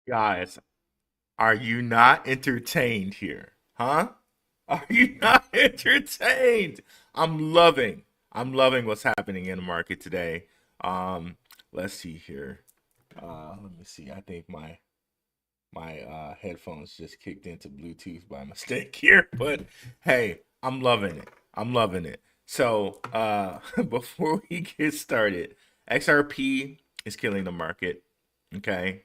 Guys, are you not entertained here? Huh? Are you not entertained? I'm loving. I'm loving what's happening in the market today. Um, let's see here. Let me see. I think my headphones just kicked into Bluetooth by mistake here, but hey, I'm loving it. I'm loving it. So, before we get started, XRP is killing the market. Okay,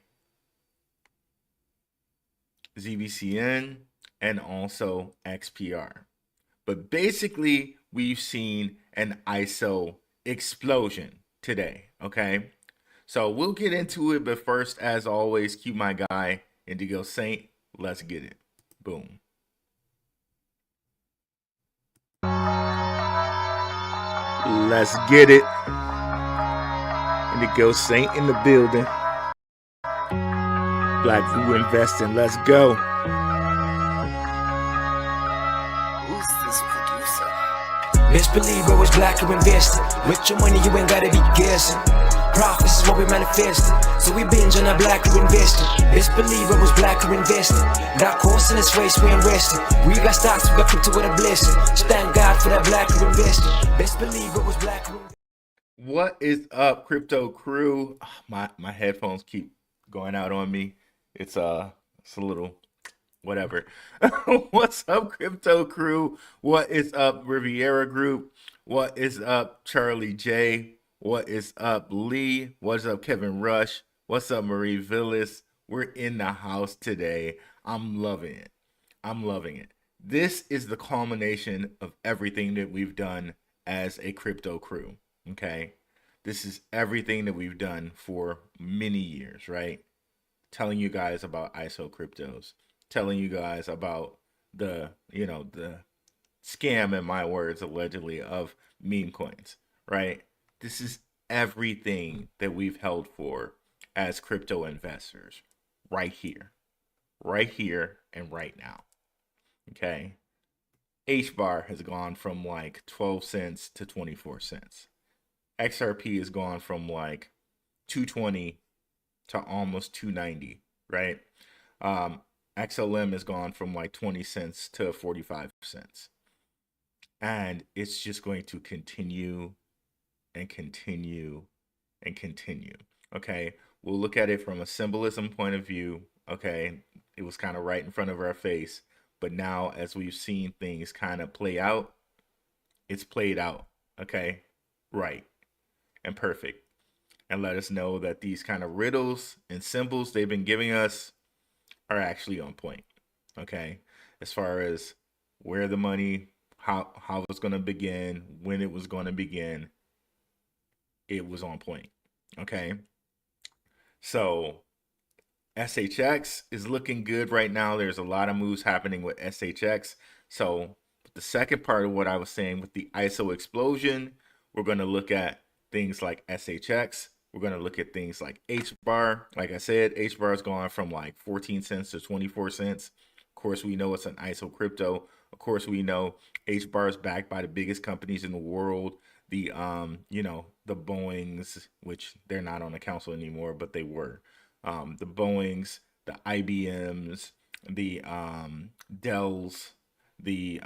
ZBCN, and also XPR. But basically, we've seen an ISO explosion today. Okay, so we'll get into it, but first, as always, keep my guy Indigo Saint. Let's get it. Boom. Let's get it. Indigo Saint in the building. Blackrue Investing. Let's go. Who's this producer? Best believe I was Blackrue Investing. With your money, you ain't gotta be guessing. Profits is what we manifesting. So we binge on our Blackrue Investing. Best believe I was Blackrue Investing. That course in this race, we ain't resting. We got stocks, we got crypto with a blessing. So thank God for that Blackrue Investing. Best believe I was Blackrue. What is up, crypto crew? My headphones keep going out on me. It's a little whatever. What's up, crypto crew? What is up, Riviera Group? What is up, Charlie J? What is up, Lee? What's up, Kevin Rush? What's up, Marie Villas? We're in the house today. I'm loving it. I'm loving it. This is the culmination of everything that we've done as a crypto crew. Okay. This is everything that we've done for many years, right? Telling you guys about ISO cryptos, telling you guys about the scam, in my words, allegedly, of meme coins, right? This is everything that we've held for as crypto investors right here, and right now. Okay. H bar has gone from like 12 cents to 24 cents. XRP has gone from like 220 to almost 290, right? XLM has gone from like 20 cents to 45 cents. And it's just going to continue and continue and continue. Okay. We'll look at it from a symbolism point of view. Okay. It was kind of right in front of our face. But now, as we've seen things kind of play out, it's played out. Okay. Right and perfect, and let us know that these kind of riddles and symbols they've been giving us are actually on point. Okay, as far as where the money, how it's going to begin, when it was going to begin, it was on point. Okay, so SHX is looking good right now. There's a lot of moves happening with SHX. So the second part of what I was saying with the ISO explosion, we're going to look at things like SHX. We're going to look at things like H bar. Like I said, H bar has gone from like 14 cents to 24 cents. Of course, we know it's an ISO crypto. Of course, we know H bar is backed by the biggest companies in the world. The Boeings, which they're not on the council anymore, but they were. The Boeings, the IBMs, the Dells, the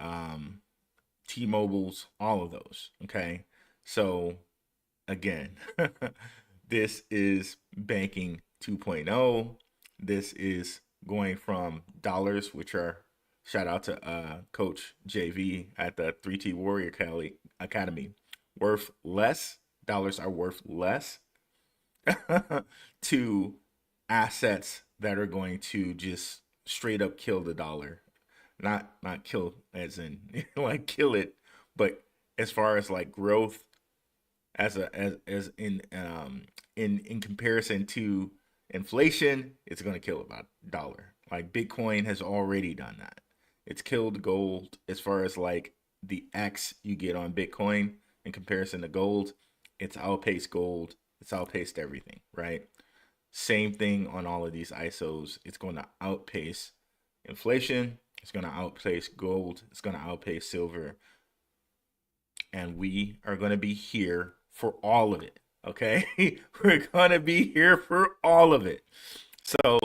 T-Mobiles, all of those. Okay, so again, this is banking 2.0. This is going from dollars, which are, shout out to Coach JV at the 3T Warrior Academy, worth less. Dollars are worth less to assets that are going to just straight up kill the dollar. Not kill as in like kill it, but as far as like growth, as in comparison to inflation, it's going to kill about dollar. Like Bitcoin has already done that. It's killed gold as far as like the X you get on Bitcoin in comparison to gold. It's outpaced gold. It's outpaced everything, right? Same thing on all of these ISOs. It's going to outpace inflation. It's going to outpace gold. It's going to outpace silver. And we are going to be here for all of it. Okay. We're going to be here for all of it. So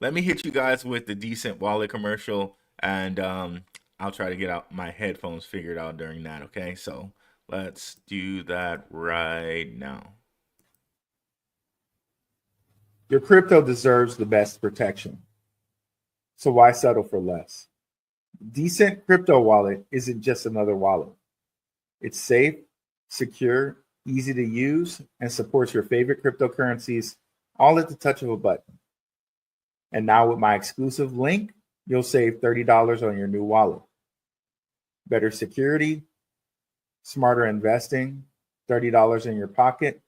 let me hit you guys with the DCENT Wallet commercial, and I'll try to get out my headphones figured out during that. Okay, so let's do that right now. Your crypto deserves the best protection. So why settle for less? DCENT Crypto Wallet isn't just another wallet. It's safe, secure, easy to use, and supports your favorite cryptocurrencies all at the touch of a button. And now with my exclusive link, you'll save $30 on your new wallet. Better security, smarter investing, $30 in your pocket.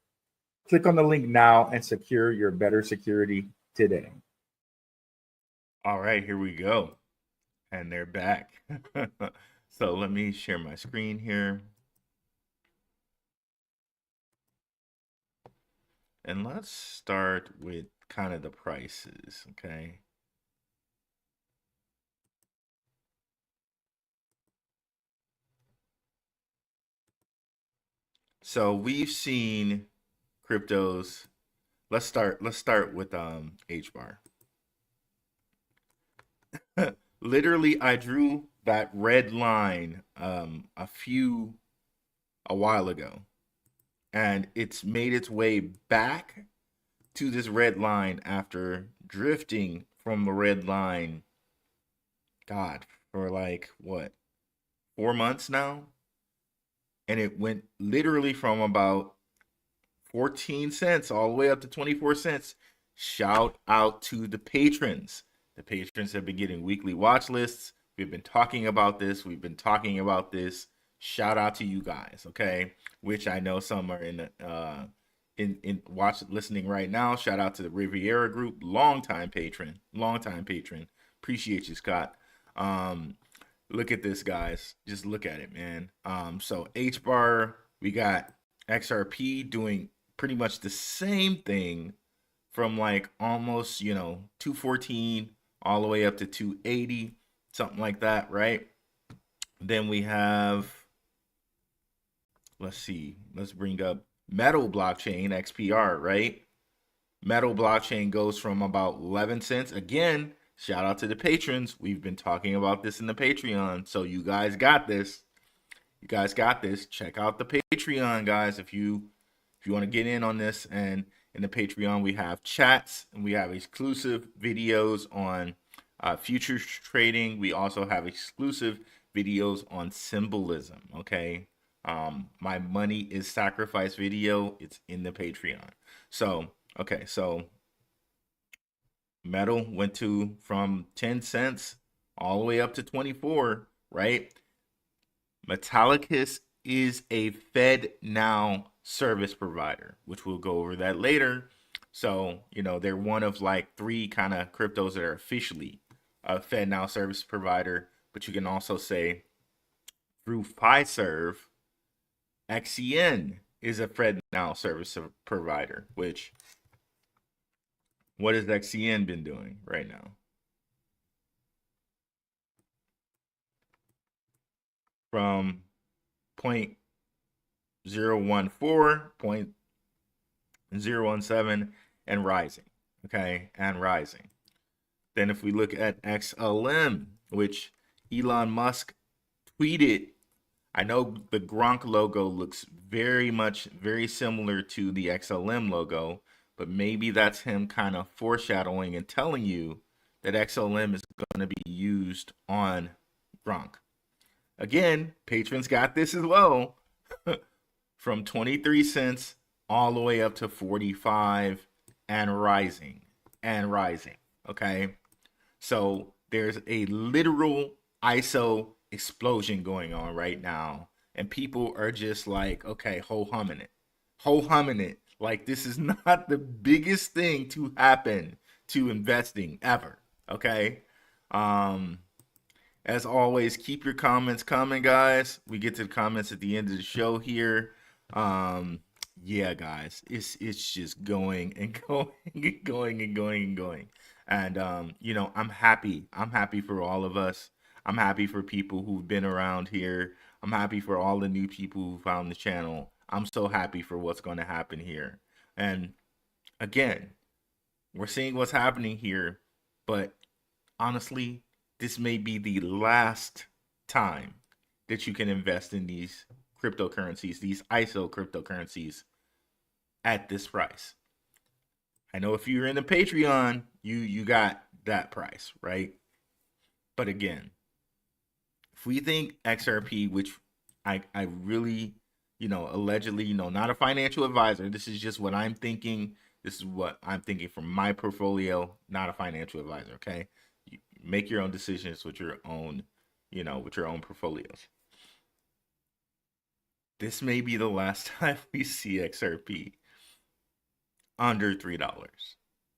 Click on the link now and secure your better security today. All right, here we go. And they're back. So let me share my screen here. And let's start with kind of the prices, okay? So we've seen cryptos. Let's start with HBAR. Literally, I drew that red line a while ago, and it's made its way back to this red line after drifting from the red line, God, for like what, 4 months now? And it went literally from about 14 cents all the way up to 24 cents. Shout out to the patrons. The patrons have been getting weekly watch lists. We've been talking about this. Shout out to you guys, okay? Which I know some are in listening right now. Shout out to the Riviera Group, longtime patron. Appreciate you, Scott. Look at this, guys. Just look at it, man. So HBAR, we got XRP doing pretty much the same thing from like almost, 214 all the way up to 280, something like that, right? Then we have, let's bring up Metal Blockchain XPR, right? Metal Blockchain goes from about 11 cents. Again, shout out to the patrons. We've been talking about this in the Patreon. So you guys got this. Check out the Patreon, guys, if you want to get in on this. And in the Patreon, we have chats and we have exclusive videos on futures trading. We also have exclusive videos on symbolism, okay? My money is sacrifice video. It's in the Patreon. So, okay, so metal went from 10 cents all the way up to 24, right? Metallicus is a FedNow service provider, which we'll go over that later. So, they're one of like 3 kind of cryptos that are officially a FedNow service provider, but you can also say through Fiserv, XCN is a FedNow service provider, which, what has XCN been doing right now? From 0.014, 0.017, and rising, okay, and rising. Then if we look at XLM, which Elon Musk tweeted, I know the Gronk logo looks very similar to the XLM logo, but maybe that's him kind of foreshadowing and telling you that XLM is going to be used on Gronk. Again, patrons got this as well. From 23 cents all the way up to 45 and rising. Okay? So there's a literal ISO explosion going on right now. And people are just like, okay, ho humming it. Like, this is not the biggest thing to happen to investing ever. Okay? As always, keep your comments coming, guys. We get to the comments at the end of the show here. Yeah, guys, it's just going and going. And I'm happy for all of us. I'm happy for people who've been around here. I'm happy for all the new people who found the channel. I'm so happy for what's going to happen here. And again, we're seeing what's happening here But honestly, this may be the last time that you can invest in these cryptocurrencies, these ISO cryptocurrencies at this price. I know if you're in the Patreon, you got that price, right? But again, if we think XRP, which I really, allegedly, not a financial advisor. This is just what I'm thinking. This is what I'm thinking from my portfolio, not a financial advisor. Okay, you make your own decisions with your own, with your own portfolios. This may be the last time we see XRP under $3.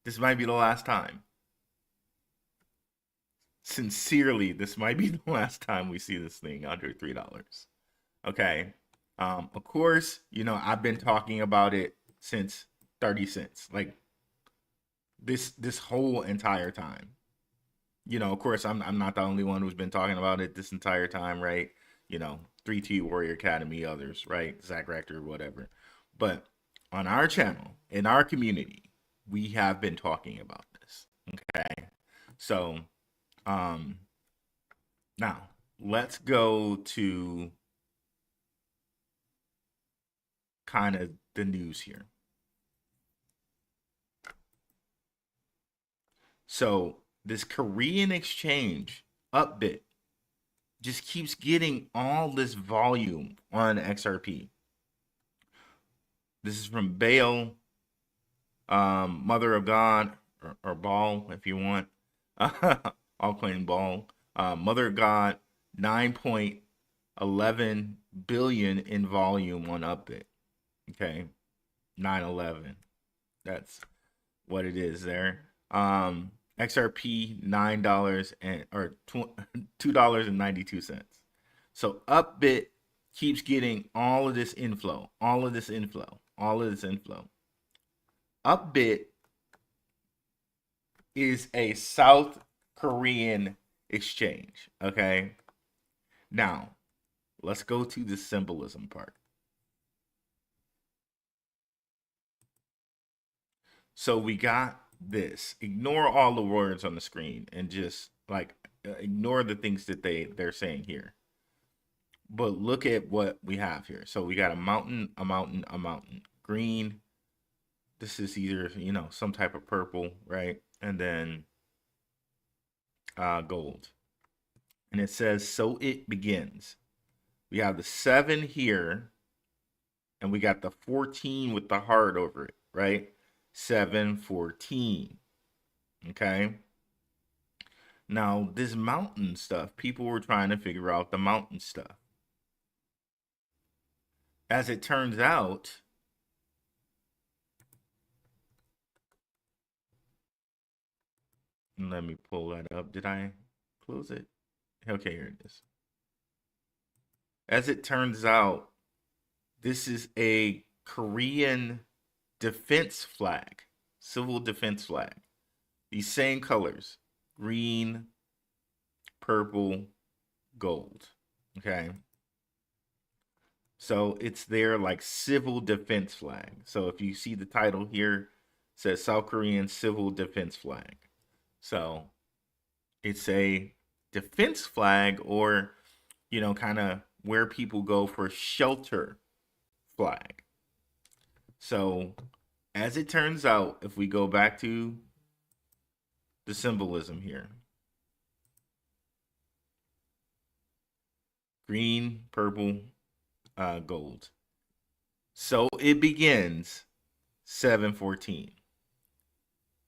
This might be the last time. Sincerely, this might be the last time we see this thing under $3. Okay. Of course, I've been talking about it since 30 cents. Like this whole entire time. Of course, I'm not the only one who's been talking about it this entire time, right? 3T Warrior Academy, others, right? Zach Rector, whatever. But on our channel, in our community, we have been talking about this. Okay. So now let's go to kind of the news here. So this Korean exchange, Upbit, just keeps getting all this volume on XRP. This is from Bale, Mother of God, or Ball, if you want. I'll claim Ball. Mother of God, 9.11 billion in volume on Upbit. Okay, 911. That's what it is there. XRP $9 or $2.92. So Upbit keeps getting all of this inflow, Upbit is a South Korean exchange. Okay. Now, let's go to the symbolism part. So we got this. Ignore all the words on the screen and just ignore the things that they're saying here. But look at what we have here. So we got a mountain, a mountain, a mountain. Green. This is either, some type of purple, right? And then gold. And it says, so it begins. We have the 7 here. And we got the 14 with the heart over it, right? 714. Okay. Now, this mountain stuff, people were trying to figure out the mountain stuff. As it turns out, let me pull that up. Did I close it? Okay, here it is. As it turns out, this is a Korean defense flag, civil defense flag. These same colors, green, purple, gold. Okay. So it's their civil defense flag. So if you see the title here, it says South Korean civil defense flag. So it's a defense flag, or, kind of where people go for shelter flag. So as it turns out, if we go back to the symbolism here, green, purple, gold. So it begins 714.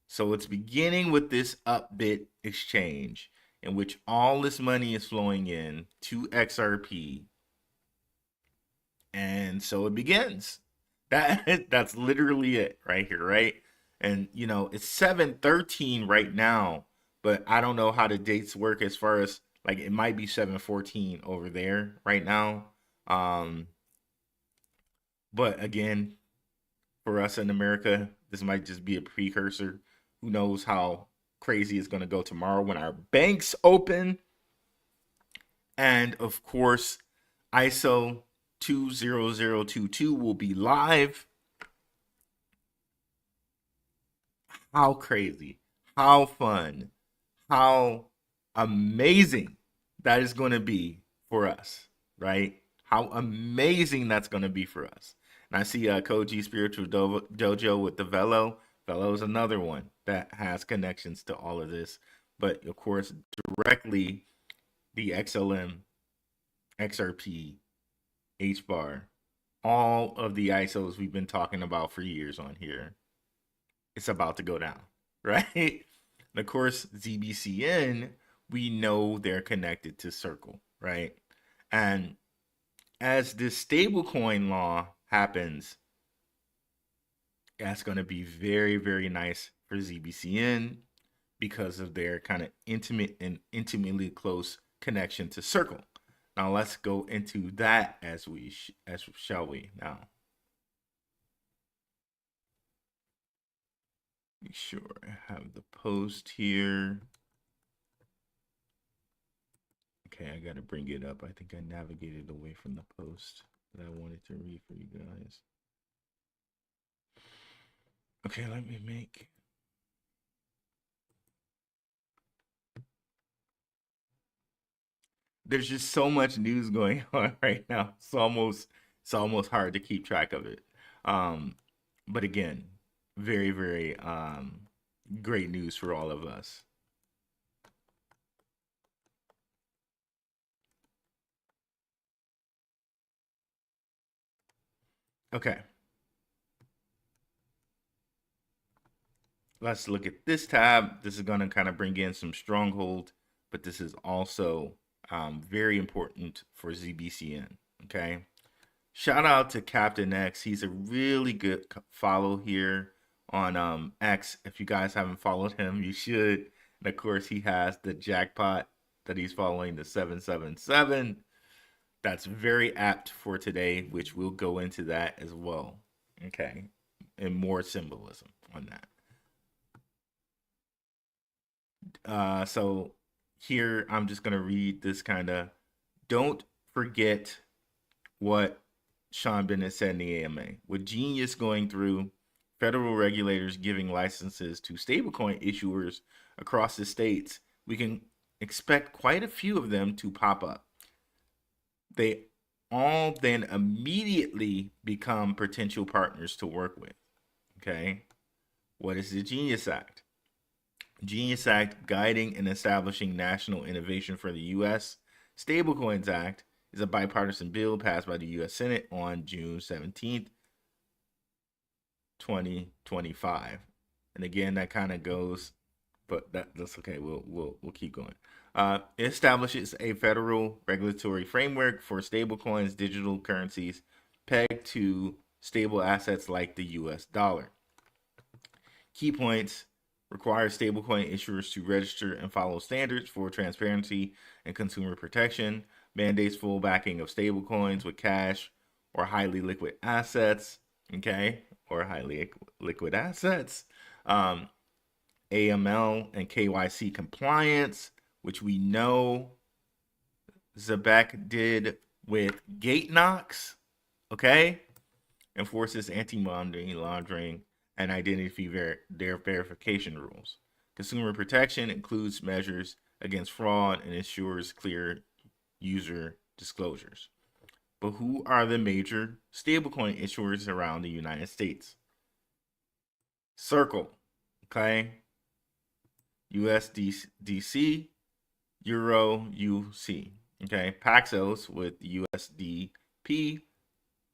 So it's beginning with this Upbit exchange in which all this money is flowing in to XRP. And so it begins. That's literally it right here, right? And it's 713 right now, but I don't know how the dates work as far as it might be 714 over there right now. But again, for us in America, this might just be a precursor. Who knows how crazy it's going to go tomorrow when our banks open. And of course, ISO 20022 will be live. How crazy, how fun how amazing that is going to be for us, right? How amazing that's going to be for us. And I see Koji Spiritual Dojo with the Velo. Velo is another one that has connections to all of this. But of course, directly the XLM, XRP, HBAR, all of the ISOs we've been talking about for years on here, it's about to go down, right? And of course, ZBCN, we know they're connected to Circle, right? And as this stablecoin law happens, that's going to be very, very nice for ZBCN because of their kind of intimate and intimately close connection to Circle. Now let's go into that as shall we now. Make sure I have the post here. Okay, I got to bring it up. I think I navigated away from the post that I wanted to read for you guys. Okay, let me make. There's just so much news going on right now. It's almost hard to keep track of it. But again, very, very great news for all of us. Okay. Let's look at this tab. This is going to kind of bring in some stronghold, but this is also very important for ZBCN. Okay. Shout out to Captain X. He's a really good follow here on X. If you guys haven't followed him, you should. And of course, he has the jackpot that he's following, the 777. That's very apt for today, which we'll go into that as well. Okay. And more symbolism on that. So here, I'm just going to read this kind of, don't forget what Sean Bennett said in the AMA. With Genius going through, federal regulators giving licenses to stablecoin issuers across the states, we can expect quite a few of them to pop up. They all then immediately become potential partners to work with. Okay. What is the Genius Act? Genius Act, guiding and establishing national innovation for the U.S. Stablecoins Act is a bipartisan bill passed by the U.S. Senate on June 17th, 2025. And again, that kind of goes, but that's okay. We'll keep going. It establishes a federal regulatory framework for stablecoins, digital currencies pegged to stable assets like the U.S. dollar. Key points: requires stablecoin issuers to register and follow standards for transparency and consumer protection, mandates full backing of stablecoins with cash or highly liquid assets, okay, or highly liquid assets, AML and KYC compliance, which we know Zebec did with Gate Knox, okay, enforces anti-money laundering and identity verification rules. Consumer protection includes measures against fraud and ensures clear user disclosures. But who are the major stablecoin issuers around the United States? Circle, okay, USDC, Euro UC, okay, Paxos with USDP,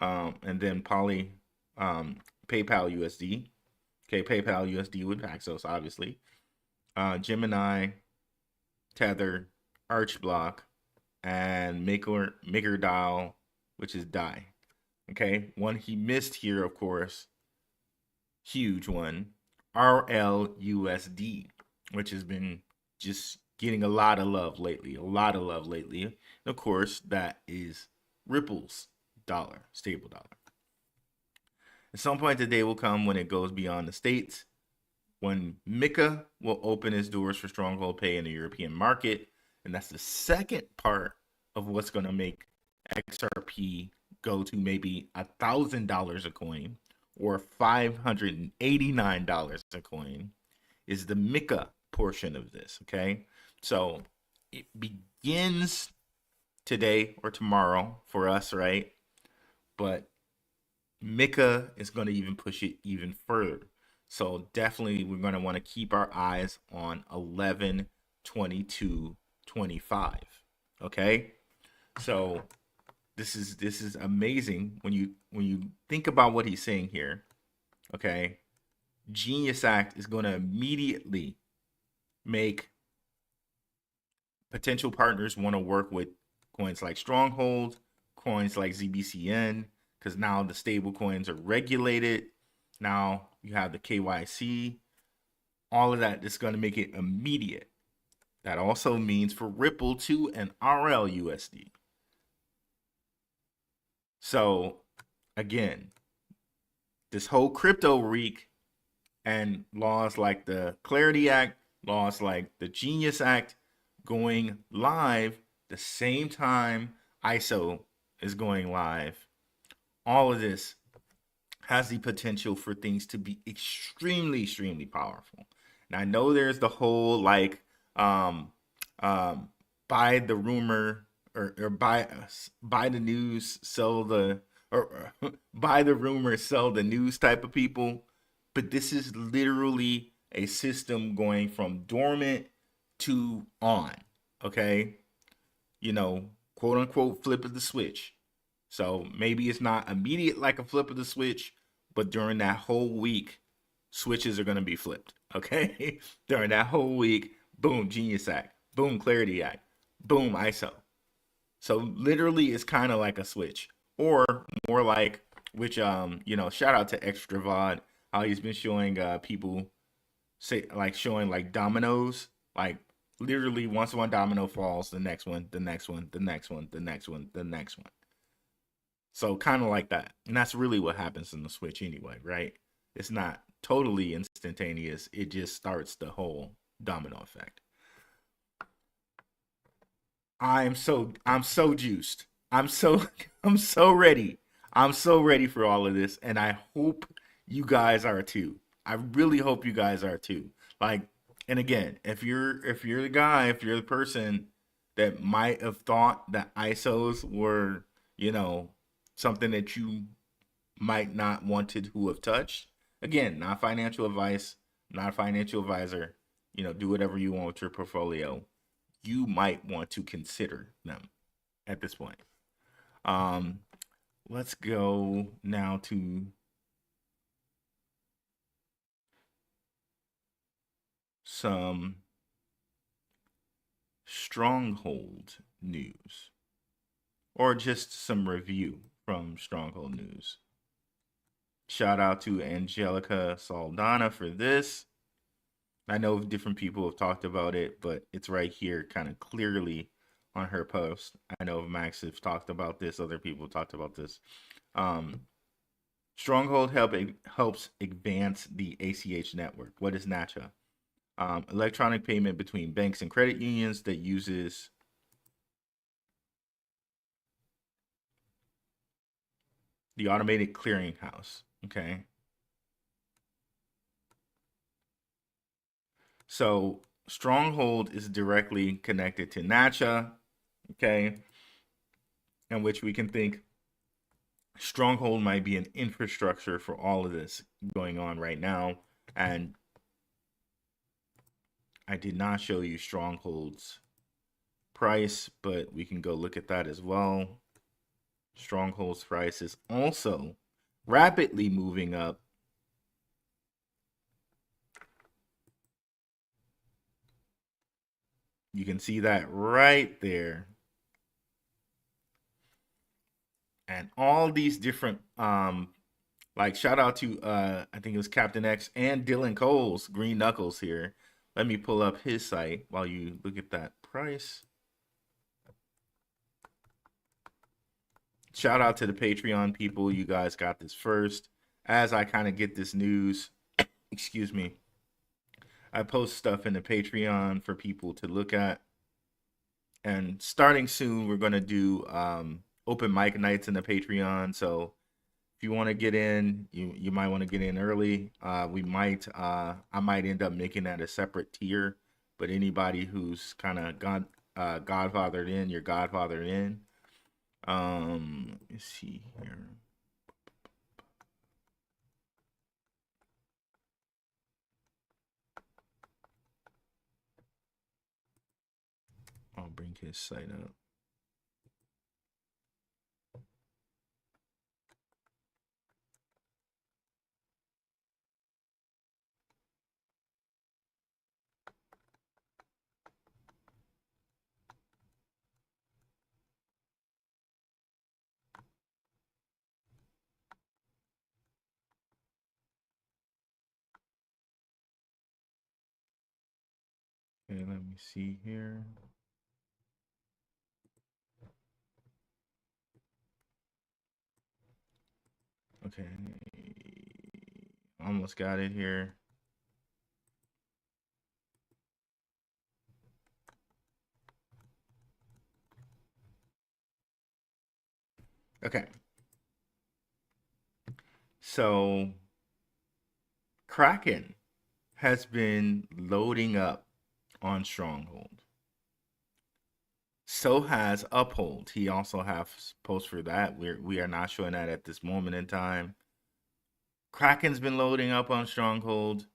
and then PayPal USD, okay, PayPal USD with Paxos, obviously, Gemini, Tether, Archblock, and MakerDAO, which is DAI. Okay, one he missed here, of course, huge one, RLUSD, which has been just getting a lot of love lately. And of course, that is Ripple's dollar, stable dollar. At some point, the day will come when it goes beyond the States, when MiCA will open its doors for Stronghold Pay in the European market. And that's the second part of what's going to make XRP go to maybe $1,000 a coin or $589 a coin, is the MiCA portion of this. Okay, so it begins today or tomorrow for us, right? But Mika is going to even push it even further. So definitely we're going to want to keep our eyes on 11, 22, 25. Okay? So this is amazing when you think about what he's saying here. Okay? Genius Act is going to immediately make potential partners want to work with coins like Stronghold, coins like ZBCN, because now the stable coins are regulated. Now you have the KYC. All of that is going to make it immediate. That also means for Ripple too and RLUSD. So again, this whole crypto reek and laws like the Clarity Act, laws like the Genius Act going live the same time ISO is going live. All of this has the potential for things to be extremely, extremely powerful. And I know there's the whole like buy the rumor or buy the news, sell the or buy the rumor, sell the news type of people. But this is literally a system going from dormant to on. Okay, you know, quote unquote, flip of the switch. So maybe it's not immediate like a flip of the switch, but during that whole week, switches are going to be flipped. Okay, during that whole week, boom, Genius Act, boom, Clarity Act, boom, ISO. So literally, it's kind of like a switch, or more like, which you know, shout out to Extravod, how he's been showing people say like showing like dominoes, like literally once one domino falls, the next one, the next one, the next one, the next one, the next one. So kind of like that. And that's really what happens in the switch anyway, right? It's not totally instantaneous. It just starts the whole domino effect. I'm so juiced. I'm so ready. I'm so ready for all of this, and I hope you guys are too. I really hope you guys are too. Like, and again, if you're the guy, if you're the person that might have thought that ISOs were, you know, something that you might not wanted to have touched, again, not financial advice, not a financial advisor, you know, do whatever you want with your portfolio. You might want to consider them at this point. Let's go now to some Stronghold news, or just some review from Stronghold News. Shout out to Angelica Saldana for this. I know different people have talked about it, but it's right here kind of clearly on her post. I know Max has talked about this. Other people have talked about this. Stronghold helps advance the ACH network. What is NACHA? Electronic payment between banks and credit unions that uses the automated clearinghouse. Okay. So Stronghold is directly connected to NACHA, okay, in which we can think Stronghold might be an infrastructure for all of this going on right now. And I did not show you Stronghold's price, but we can go look at that as well. Stronghold's price is also rapidly moving up. You can see that right there. And all these different, like shout out to, I think it was Captain X and Dylan Cole's Green Knuckles here. Let me pull up his site while you look at that price. Shout out to the Patreon people. You guys got this first. As I kind of get this news, excuse me, I post stuff in the Patreon for people to look at. And starting soon, we're going to do open mic nights in the Patreon. So if you want to get in, you might want to get in early. I might end up making that a separate tier but anybody who's kind of godfathered in, you're godfathered in. Let's see here. I'll bring his site up. Okay, let me see here. Okay, almost got it here. Okay, so Kraken has been loading up on Stronghold. So has Uphold. He also has posts for that. We are not showing that at this moment in time. Kraken's been loading up on Stronghold.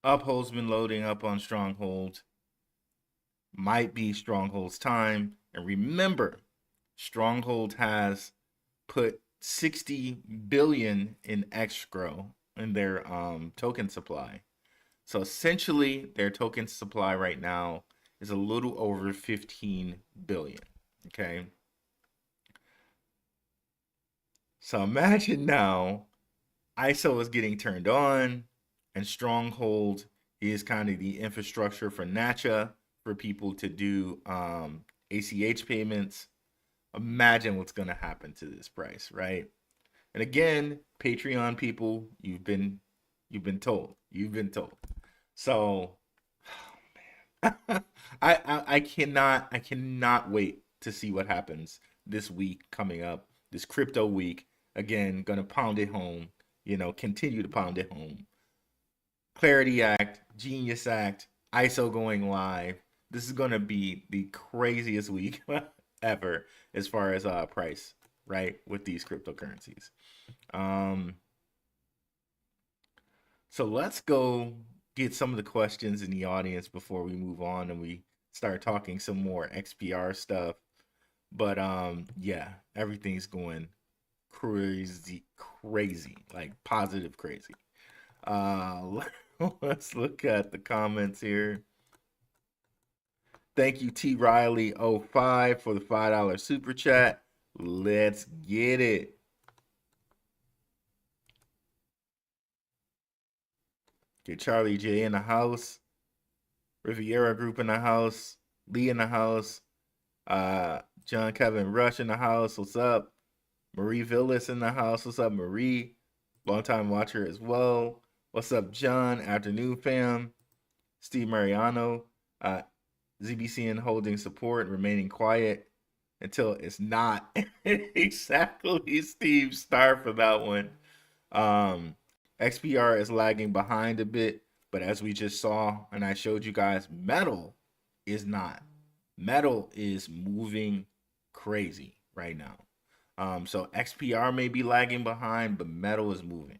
Uphold's been loading up on Stronghold. Might be Stronghold's time. And remember, Stronghold has put 60 billion in escrow in their token supply. So essentially, their token supply right now is a little over 15 billion. Okay. So imagine now ISO is getting turned on and Stronghold is kind of the infrastructure for Natcha for people to do ACH payments. Imagine what's going to happen to this price, right? And again, Patreon people, you've been told. So, oh man, I cannot wait to see what happens this week coming up, this crypto week. Again, gonna pound it home. Continue to pound it home. Clarity Act, Genius Act, ISO going live. This is gonna be the craziest week ever as far as price, right? With these cryptocurrencies. So let's go get some of the questions in the audience before we move on and we start talking some more XPR stuff. But yeah, everything's going crazy, like positive crazy. Let's look at the comments here. Thank you, T Riley 05 for the $5 super chat. Let's get it. Get Charlie J in the house. Riviera Group in the house. Lee in the house. John Kevin Rush in the house. What's up? Marie Villas in the house. What's up, Marie? Longtime watcher as well. What's up, John? Afternoon, fam. Steve Mariano. ZBCN holding support, remaining quiet until it's not. Exactly, Steve. Star for that one. XPR is lagging behind a bit, but as we just saw and I showed you guys, metal is not. Metal is moving crazy right now. So XPR may be lagging behind, but metal is moving.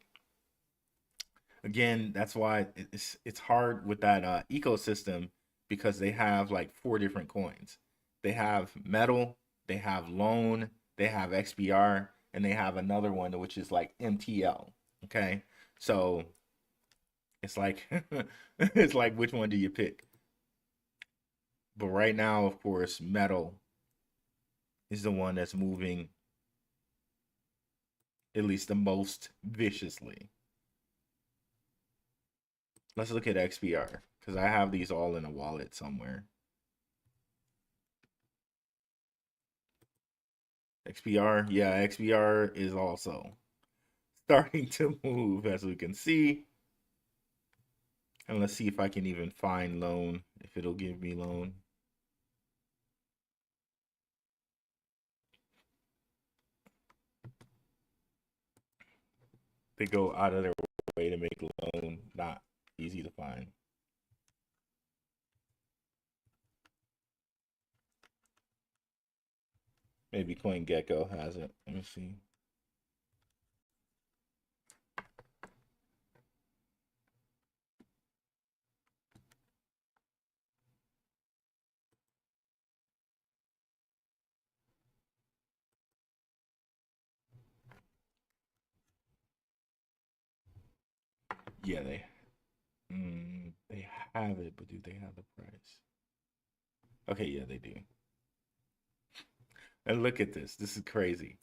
Again, that's why it's hard with that ecosystem, because they have like 4 different coins. They have metal, they have loan, they have XPR, and they have another one which is like MTL. Okay, so it's like it's like, which one do you pick? But right now, of course, metal is the one that's moving at least the most viciously. Let's look at XPR, because I have these all in a wallet somewhere. XPR, yeah, XPR is also starting to move, as we can see. And let's see if I can even find loan, if it'll give me loan. They go out of their way to make loan not easy to find. Maybe CoinGecko has it. Let me see. Yeah, they have it, but do they have the price? Okay, yeah, they do. And look at this. This is crazy.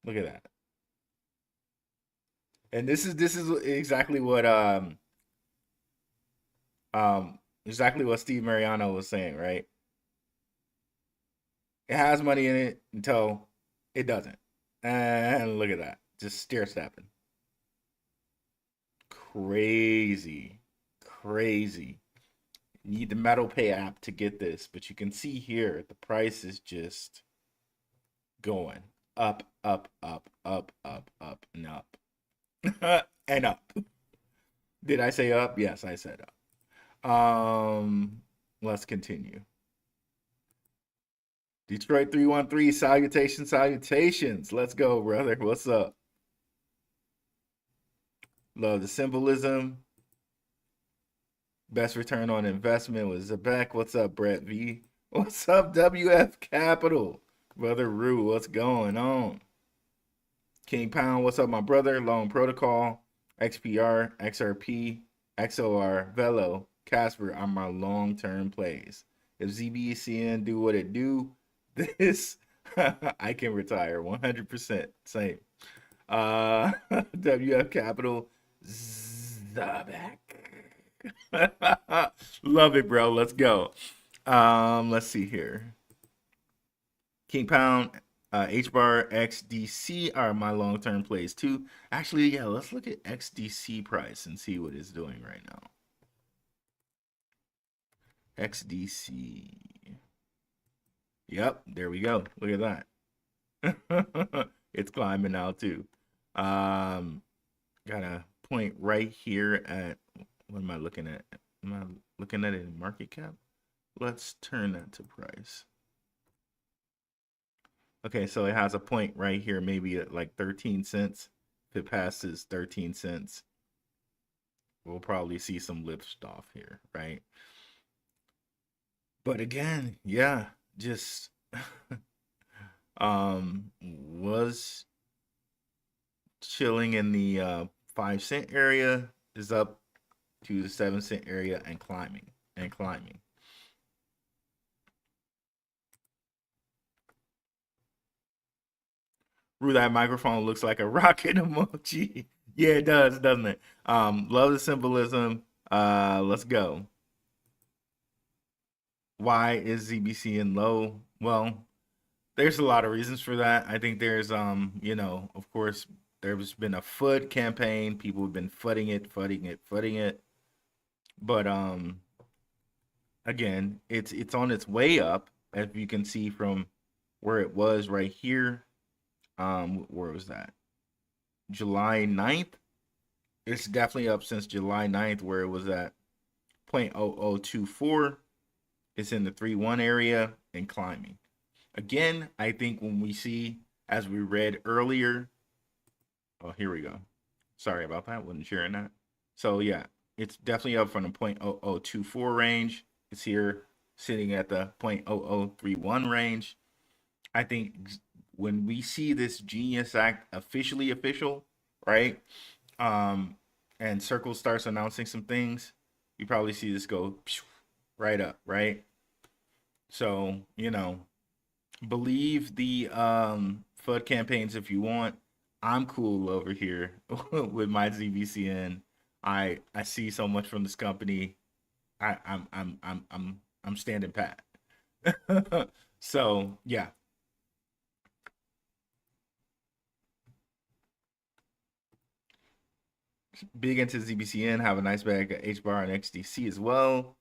Look at that. And this is exactly what Steve Mariano was saying, right? It has money in it until it doesn't. And look at that. Just stair stepping. Crazy. Crazy. You need the MetalPay app to get this, but you can see here the price is just going up, up, up, up, up, up, and up. And up. Did I say up? Yes, I said up. Let's continue. Detroit 313, salutations, salutations. Let's go, brother. What's up? Love the symbolism. Best return on investment was Zebec. What's up, Brett V? What's up, WF Capital? Brother Rue, what's going on? King Pound, what's up, my brother? Long Protocol, XPR, XRP, XOR, Velo, Casper are my long-term plays. If ZBCN do what it do, this I can retire 100%. Same. WF Capital, Zebec. Love it, bro. Let's go. Let's see here. King Pound, H-Bar, XDC are my long-term plays too. Actually, yeah, let's look at XDC price and see what it's doing right now. XDC. Yep, there we go. Look at that. It's climbing now too. Got a point right here at, what am I looking at? Am I looking at it in market cap? Let's turn that to price. Okay, so it has a point right here, maybe at like 13 cents. If it passes 13 cents, we'll probably see some lift off here, right? But again, yeah, just was chilling in the 5 cent area, is up to the 7 cent area and climbing and climbing. Rue, that microphone looks like a rocket emoji. Yeah, it does, doesn't it? Love the symbolism. Let's go. Why is ZBCN low? Well, there's a lot of reasons for that. I think there's of course, there's been a FUD campaign. People have been fudding it. But again, it's on its way up, as you can see from where it was right here. Where was that? July 9th. It's definitely up since July 9th, where it was at 0.0024. It's in the 3-1 area and climbing. Again, I think when we see, as we read earlier, oh, here we go. Sorry about that. Wasn't sharing that. So yeah, it's definitely up from the 0.0024 range. It's here sitting at the 0.0031 range. I think when we see this Genius Act officially official, right? And Circle starts announcing some things, you probably see this go right up, right? So, believe the FUD campaigns if you want. I'm cool over here with my ZBCN. I see so much from this company. I'm standing pat. So yeah. Big into ZBCN, have a nice bag of HBAR and XDC as well.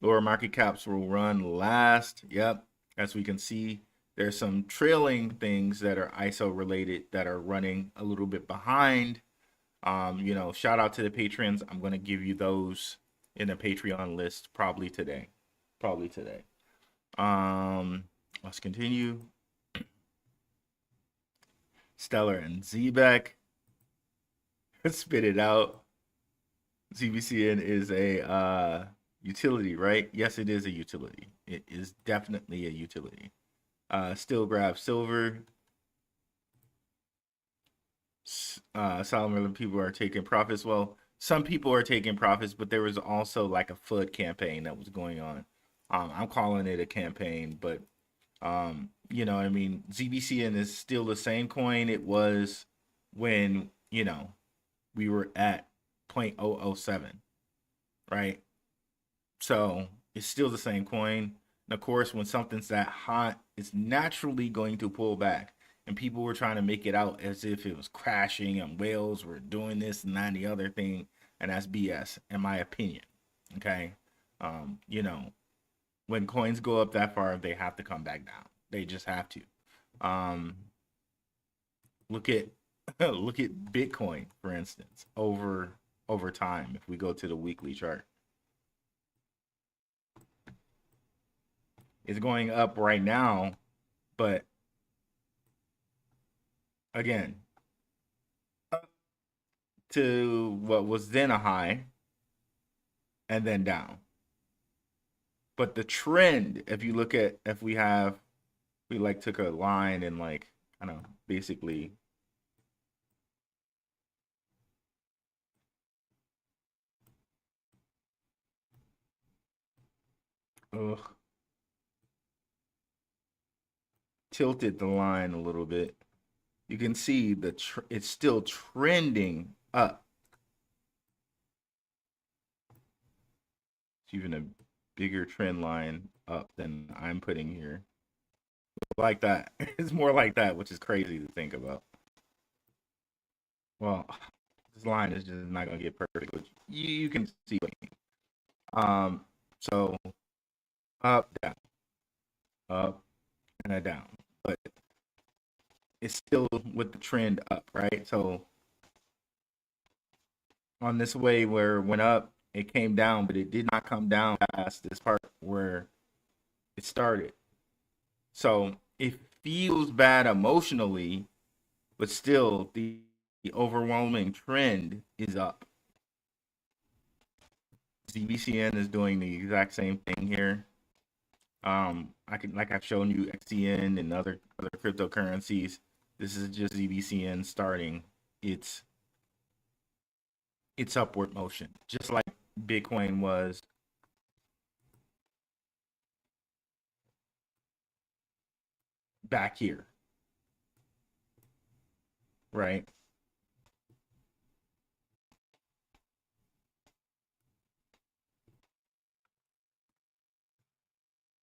Lower market caps will run last. Yep. As we can see, there's some trailing things that are ISO related that are running a little bit behind. Shout out to the patrons. I'm going to give you those in a Patreon list probably today. Let's continue. Stellar and Zebec. Spit it out. ZBCN is a utility, right? Yes, it is a utility. It is definitely a utility. Still grab silver. Solomon people are taking profits. Well, some people are taking profits, but there was also like a FUD campaign that was going on. I'm calling it a campaign, but you know what I mean? ZBCN is still the same coin it was when, you know, we were at 0.007, right? So it's still the same coin. And of course, when something's that hot, it's naturally going to pull back. And people were trying to make it out as if it was crashing and whales were doing this and that and the other thing. And that's BS, in my opinion. Okay. You know, when coins go up that far, they have to come back down. They just have to. Um, look at look at Bitcoin, for instance, over time. If we go to the weekly chart, it's going up right now, but again, up to what was then a high and then down. But the trend, if you look at, if we like took a line and like, I don't know, basically ugh, tilted the line a little bit, you can see it's still trending up. It's even a bigger trend line up than I'm putting here. Like that. It's more like that, which is crazy to think about. Well, this line is just not gonna get perfect, but you can see what I mean. So up, down, up, and a down. But it's still with the trend up, right? So on this way where it went up, it came down, but it did not come down past this part where it started. So it feels bad emotionally, but still the overwhelming trend is up. ZBCN is doing the exact same thing here. I can, like I've shown you, XCN and other cryptocurrencies. This is just ZBCN starting its upward motion, just like Bitcoin was back here, right?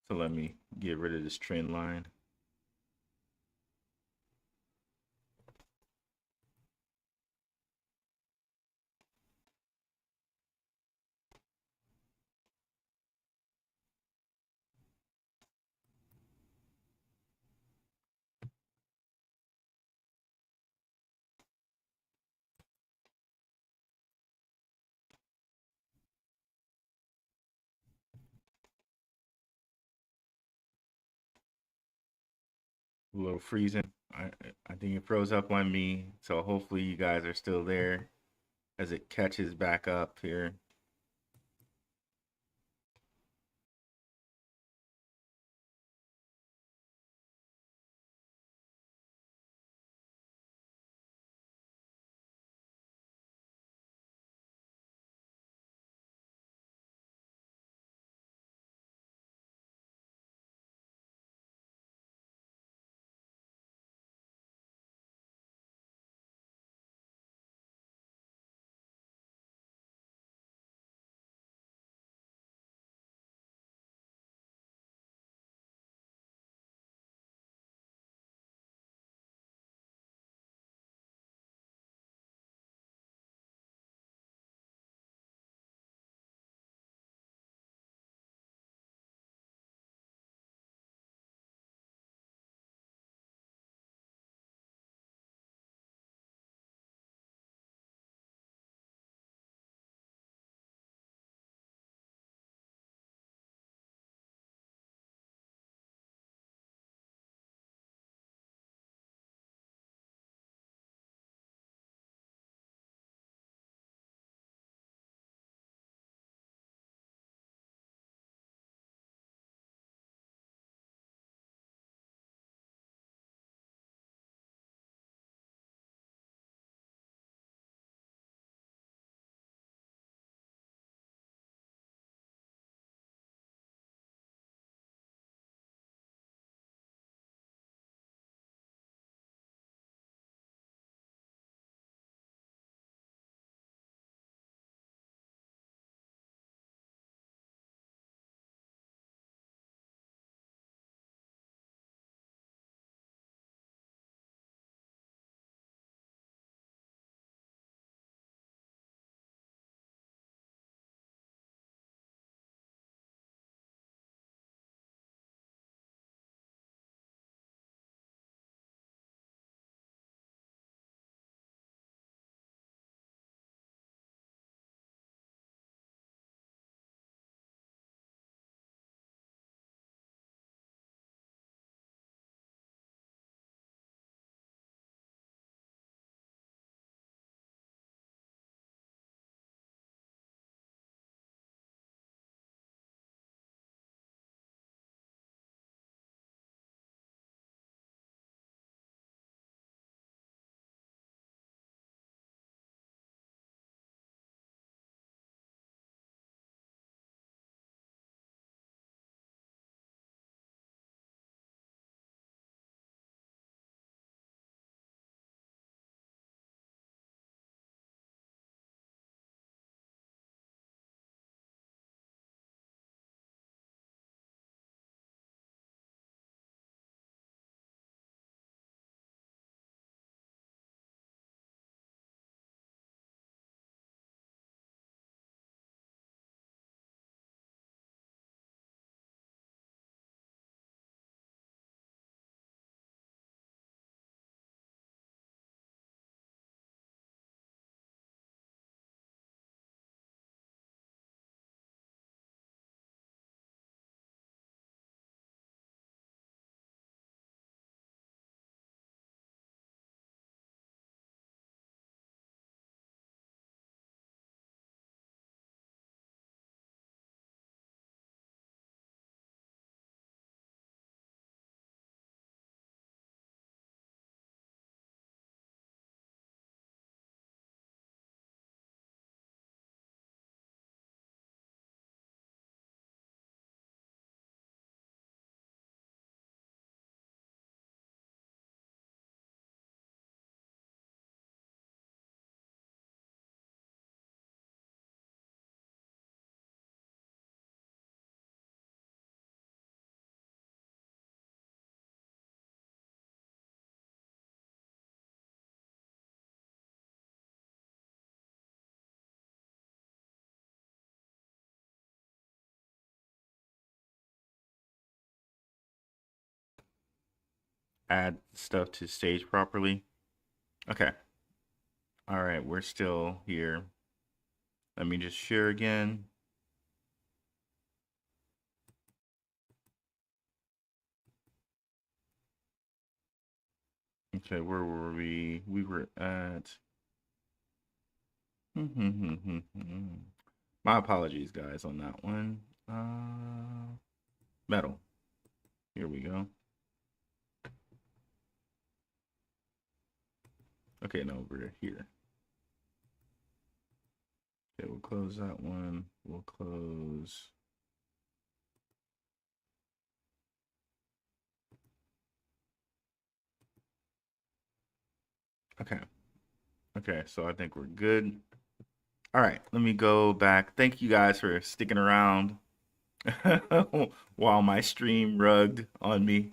So let me get rid of this trend line. A little freezing. I think it froze up on me. So hopefully you guys are still there as it catches back up here. add stuff to stage properly. Okay. All right, we're still here. Let me just share again. Okay, where were we? We were at. My apologies, guys, on that one. Metal. Here we go. Okay, no, we're here. Okay, we'll close that one. We'll close. Okay. Okay, so I think we're good. All right, let me go back. Thank you guys for sticking around while my stream rugged on me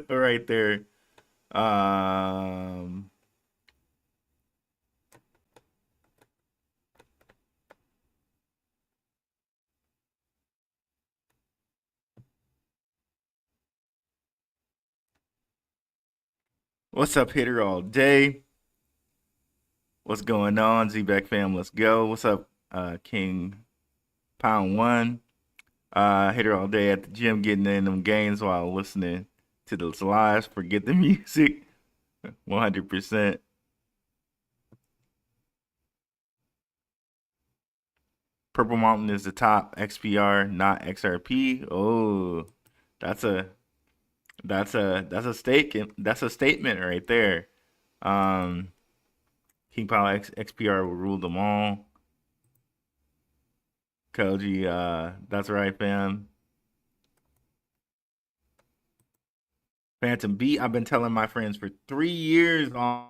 right there. What's up, hitter all day? What's going on, Zebec fam? Let's go. What's up, King Pound One? Hitter all day at the gym, getting in them games while listening to those lives. Forget the music, 100%. Purple Mountain is the top XPR, not XRP. Oh, that's a statement right there. King Power XPR will rule them all. Koji, that's right, fam. Phantom B, I've been telling my friends for 3 years on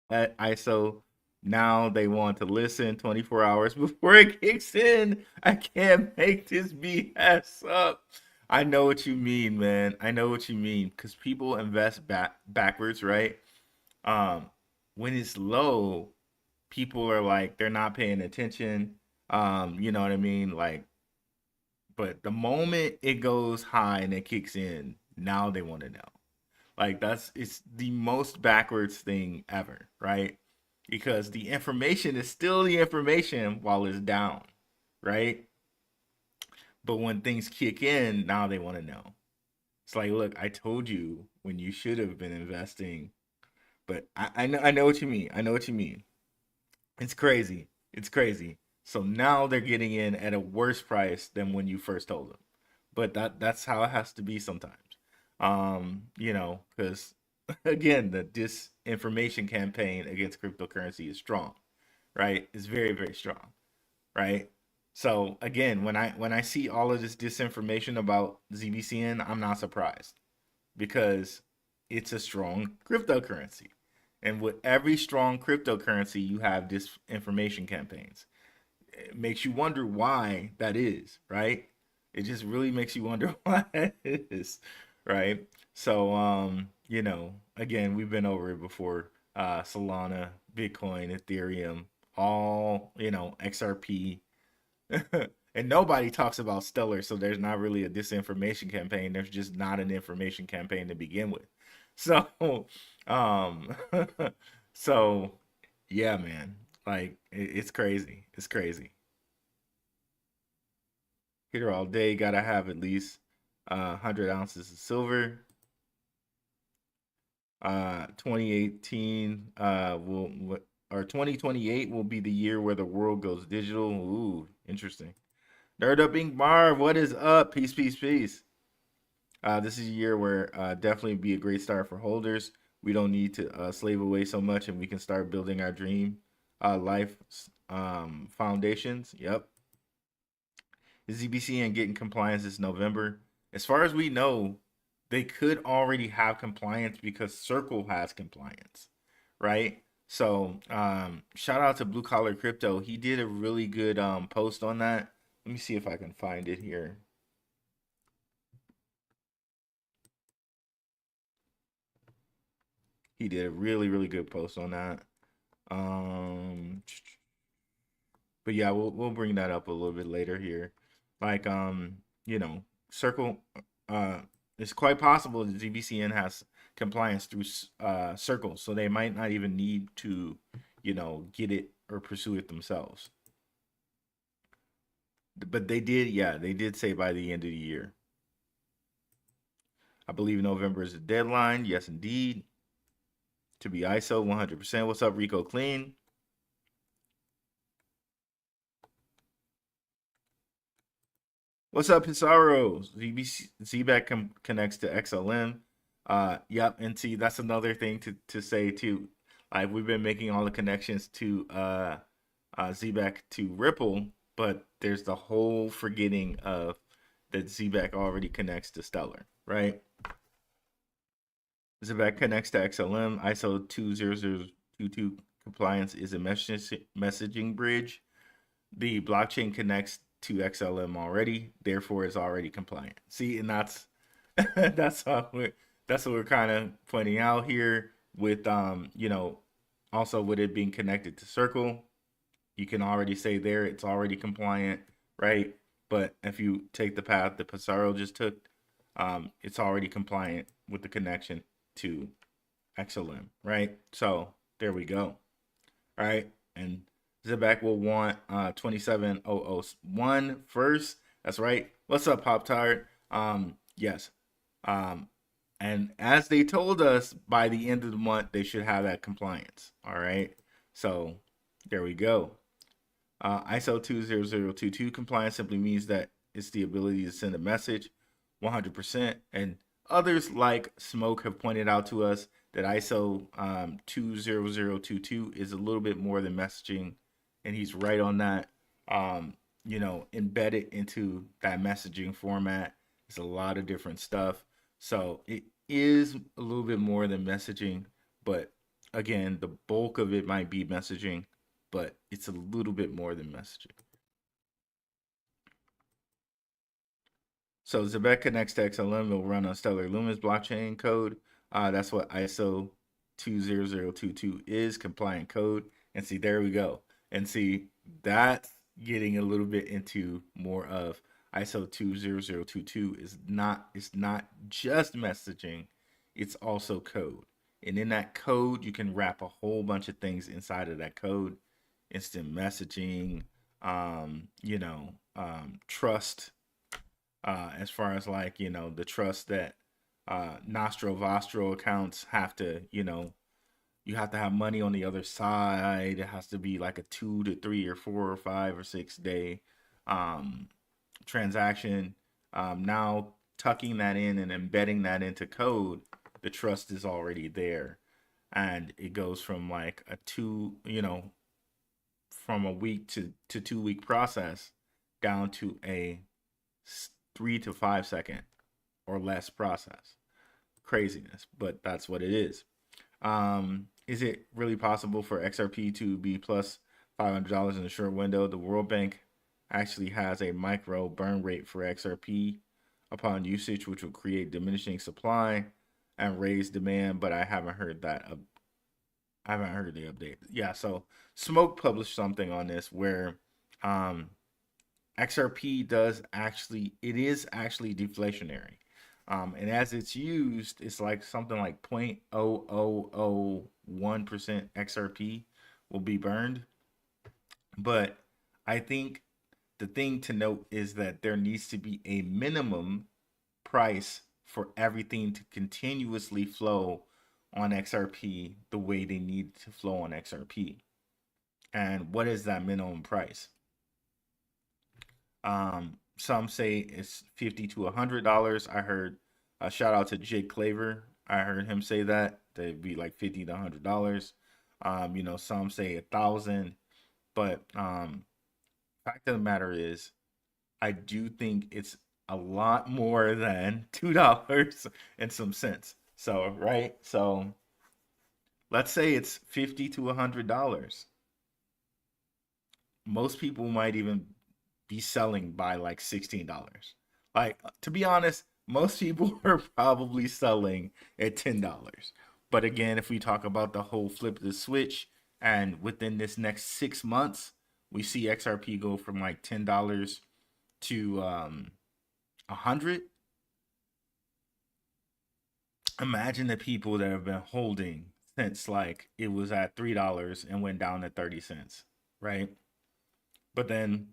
that ISO. Now they want to listen 24 hours before it kicks in. I can't make this BS up. I know what you mean, man. I know what you mean. Because people invest backwards, right? When it's low, people are like, they're not paying attention. You know what I mean? Like, but the moment it goes high and it kicks in, now they want to know. Like it's the most backwards thing ever, right? Because the information is still the information while it's down, right? But when things kick in, now they want to know. It's like, look, I told you when you should have been investing, but I know what you mean. I know what you mean. It's crazy. It's crazy. So now they're getting in at a worse price than when you first told them. But that's how it has to be sometimes. You know, because again, the disinformation campaign against cryptocurrency is strong, right? It's very, very strong, right? So again, when I see all of this disinformation about ZBCN, I'm not surprised because it's a strong cryptocurrency. And with every strong cryptocurrency, you have disinformation campaigns. It makes you wonder why that is, right? It just really makes you wonder why it is, right? So, you know, again, we've been over it before. Solana, Bitcoin, Ethereum, all, you know, XRP. And nobody talks about Stellar, so there's not really a disinformation campaign. There's just not an information campaign to begin with. So, um, so yeah, man, like it's crazy. It's crazy. Here all day, gotta have at least 100 ounces of silver. 2018 will or 2028 will be the year where the world goes digital. Ooh, interesting. Nerd Up Ink Marv, what is up? Peace, peace, peace. This is a year where definitely be a great start for holders. We don't need to slave away so much, and we can start building our dream life foundations. Yep. The ZBCN getting compliance this November. As far as we know, they could already have compliance because Circle has compliance, right? So shout out to Blue Collar Crypto. He did a really good post on that. Let me see if I can find it here. He did a really, really good post on that. But yeah, we'll bring that up a little bit later here. Like you know, Circle it's quite possible that ZBCN compliance through Circle, so they might not even need to, get it or pursue it themselves. But they did say by the end of the year. I believe November is the deadline. Yes, indeed. To be ISO 100%. What's up, Rico Clean? What's up, Pizarro? Zebec connects to XLM. Yep, and see, that's another thing to say too. Like, we've been making all the connections to Zebec to Ripple, but there's the whole forgetting of that Zebec already connects to Stellar, right? Zebec connects to XLM. ISO 20022 compliance is a messaging bridge. The blockchain connects to XLM already, therefore it's already compliant. See, and that's that's what we're kind of pointing out here with also with it being connected to Circle. You can already say there it's already compliant, right? But if you take the path that Pizarro just took, it's already compliant with the connection to XLM, right? So there we go, right? And Zebec will want 27001 first. That's right. What's up, Pop Tart? Yes. And as they told us, by the end of the month, they should have that compliance. All right. So there we go. ISO 20022 compliance simply means that it's the ability to send a message 100%. And others like Smoke have pointed out to us that ISO 20022 is a little bit more than messaging. And he's right on that. Embedded into that messaging format is a lot of different stuff. So it is a little bit more than messaging, but again, the bulk of it might be messaging, but it's a little bit more than messaging. So Zebec connects to XLM. Will run on Stellar Lumen's blockchain code. That's what ISO 20022 is, compliant code. And see, there we go. And see, that's getting a little bit into more of ISO 20022 it's not just messaging, it's also code. And in that code, you can wrap a whole bunch of things inside of that code. Instant messaging, trust, as far as like, the trust that Nostro Vostro accounts have to, you have to have money on the other side. It has to be like a 2 to 3 or 4 or 5 or 6 day transaction. Now tucking that in and embedding that into code, the trust is already there. And it goes from like from a week to 2 week process down to a 3 to 5 second or less process. Craziness, but that's what it is. Is it really possible for XRP to be plus $500 in a short window? The World Bank actually has a micro burn rate for XRP upon usage, which will create diminishing supply and raise demand, but I haven't heard that. I haven't heard the update. Yeah, so Smoke published something on this where XRP is actually deflationary. And as it's used, it's like something like 0.0001% XRP will be burned. But I think the thing to note is that there needs to be a minimum price for everything to continuously flow on XRP the way they need to flow on XRP. And what is that minimum price? Some say it's $50 to $100. I heard a shout out to Jake Claver. I heard him say that they'd be like $50 to $100. Some say 1,000. But fact of the matter is, I do think it's a lot more than $2 and some cents. So right, so let's say it's $50 to $100. Most people might even be selling by like $16. Like, to be honest, most people are probably selling at $10. But again, if we talk about the whole flip the switch, and within this next 6 months, we see XRP go from like $10 to $100. imagine the people that have been holding since like it was at $3 and went down to 30 cents, right? But then,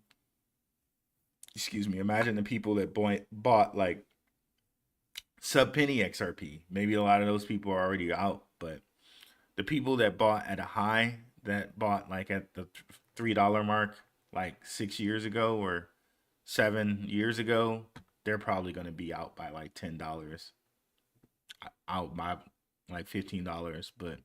excuse me, imagine the people that bought like sub penny XRP. Maybe a lot of those people are already out, but the people that bought at a high, that bought like at the $3 mark, like 6 years ago or 7 years ago, they're probably going to be out by like $10, out by like $15. But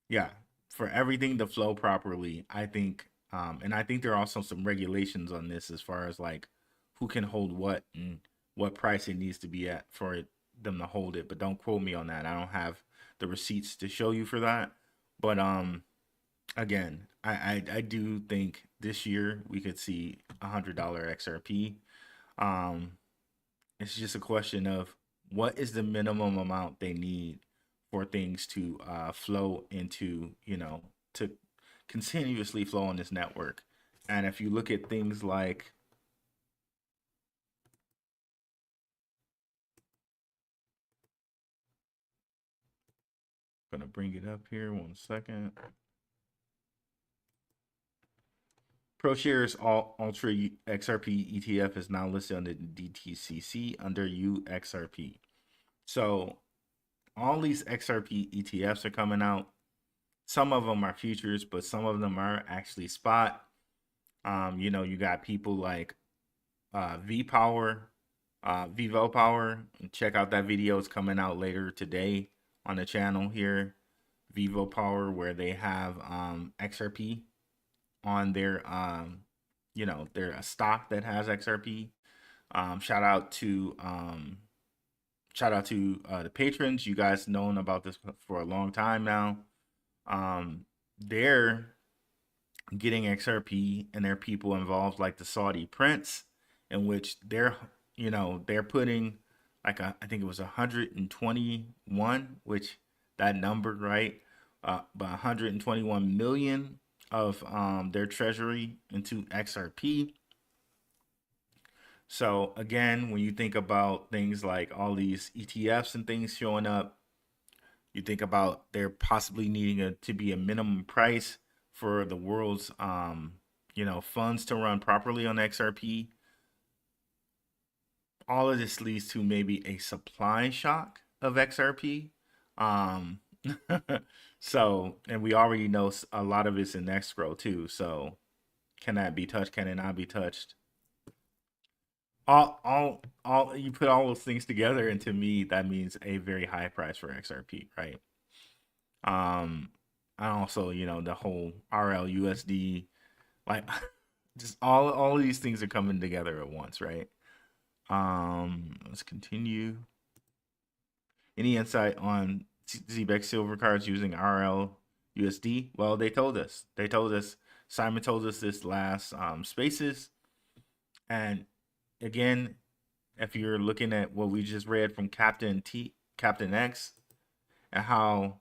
yeah, for everything to flow properly, I think, and I think there are also some regulations on this as far as like who can hold what and what price it needs to be at for them to hold it. But don't quote me on that. I don't have the receipts to show you for that. But again, I do think this year we could see $100 XRP. Um, it's just a question of what is the minimum amount they need for things to flow into, to continuously flow on this network. And if you look at things like, I'm gonna bring it up here 1 second. ProShares Ultra XRP ETF is now listed on the DTCC under UXRP. So all these XRP ETFs are coming out. Some of them are futures, but some of them are actually spot. You got people like Vivo Power. Check out that video. It's coming out later today on the channel here. Vivo Power, where they have XRP on their they're a stock that has XRP. Shout out to the patrons. You guys known about this for a long time now. They're getting XRP, and there are people involved like the Saudi prince, in which they're putting like I think it was 121, which that number, right? But 121 million of their treasury into XRP. So again, when you think about things like all these ETFs and things showing up, you think about there possibly needing to be a minimum price for the world's funds to run properly on XRP. All of this leads to maybe a supply shock of XRP. Um, so, and we already know a lot of it's in escrow too. So, can that be touched? Can it not be touched? All you put all those things together, and to me, that means a very high price for XRP, right? Um, and also, the whole RLUSD, like, just all of these things are coming together at once, right? Let's continue. Any insight on Zebec silver cards using RLUSD? Well, they told us. Simon told us this last Spaces. And again, if you're looking at what we just read from Captain X, and how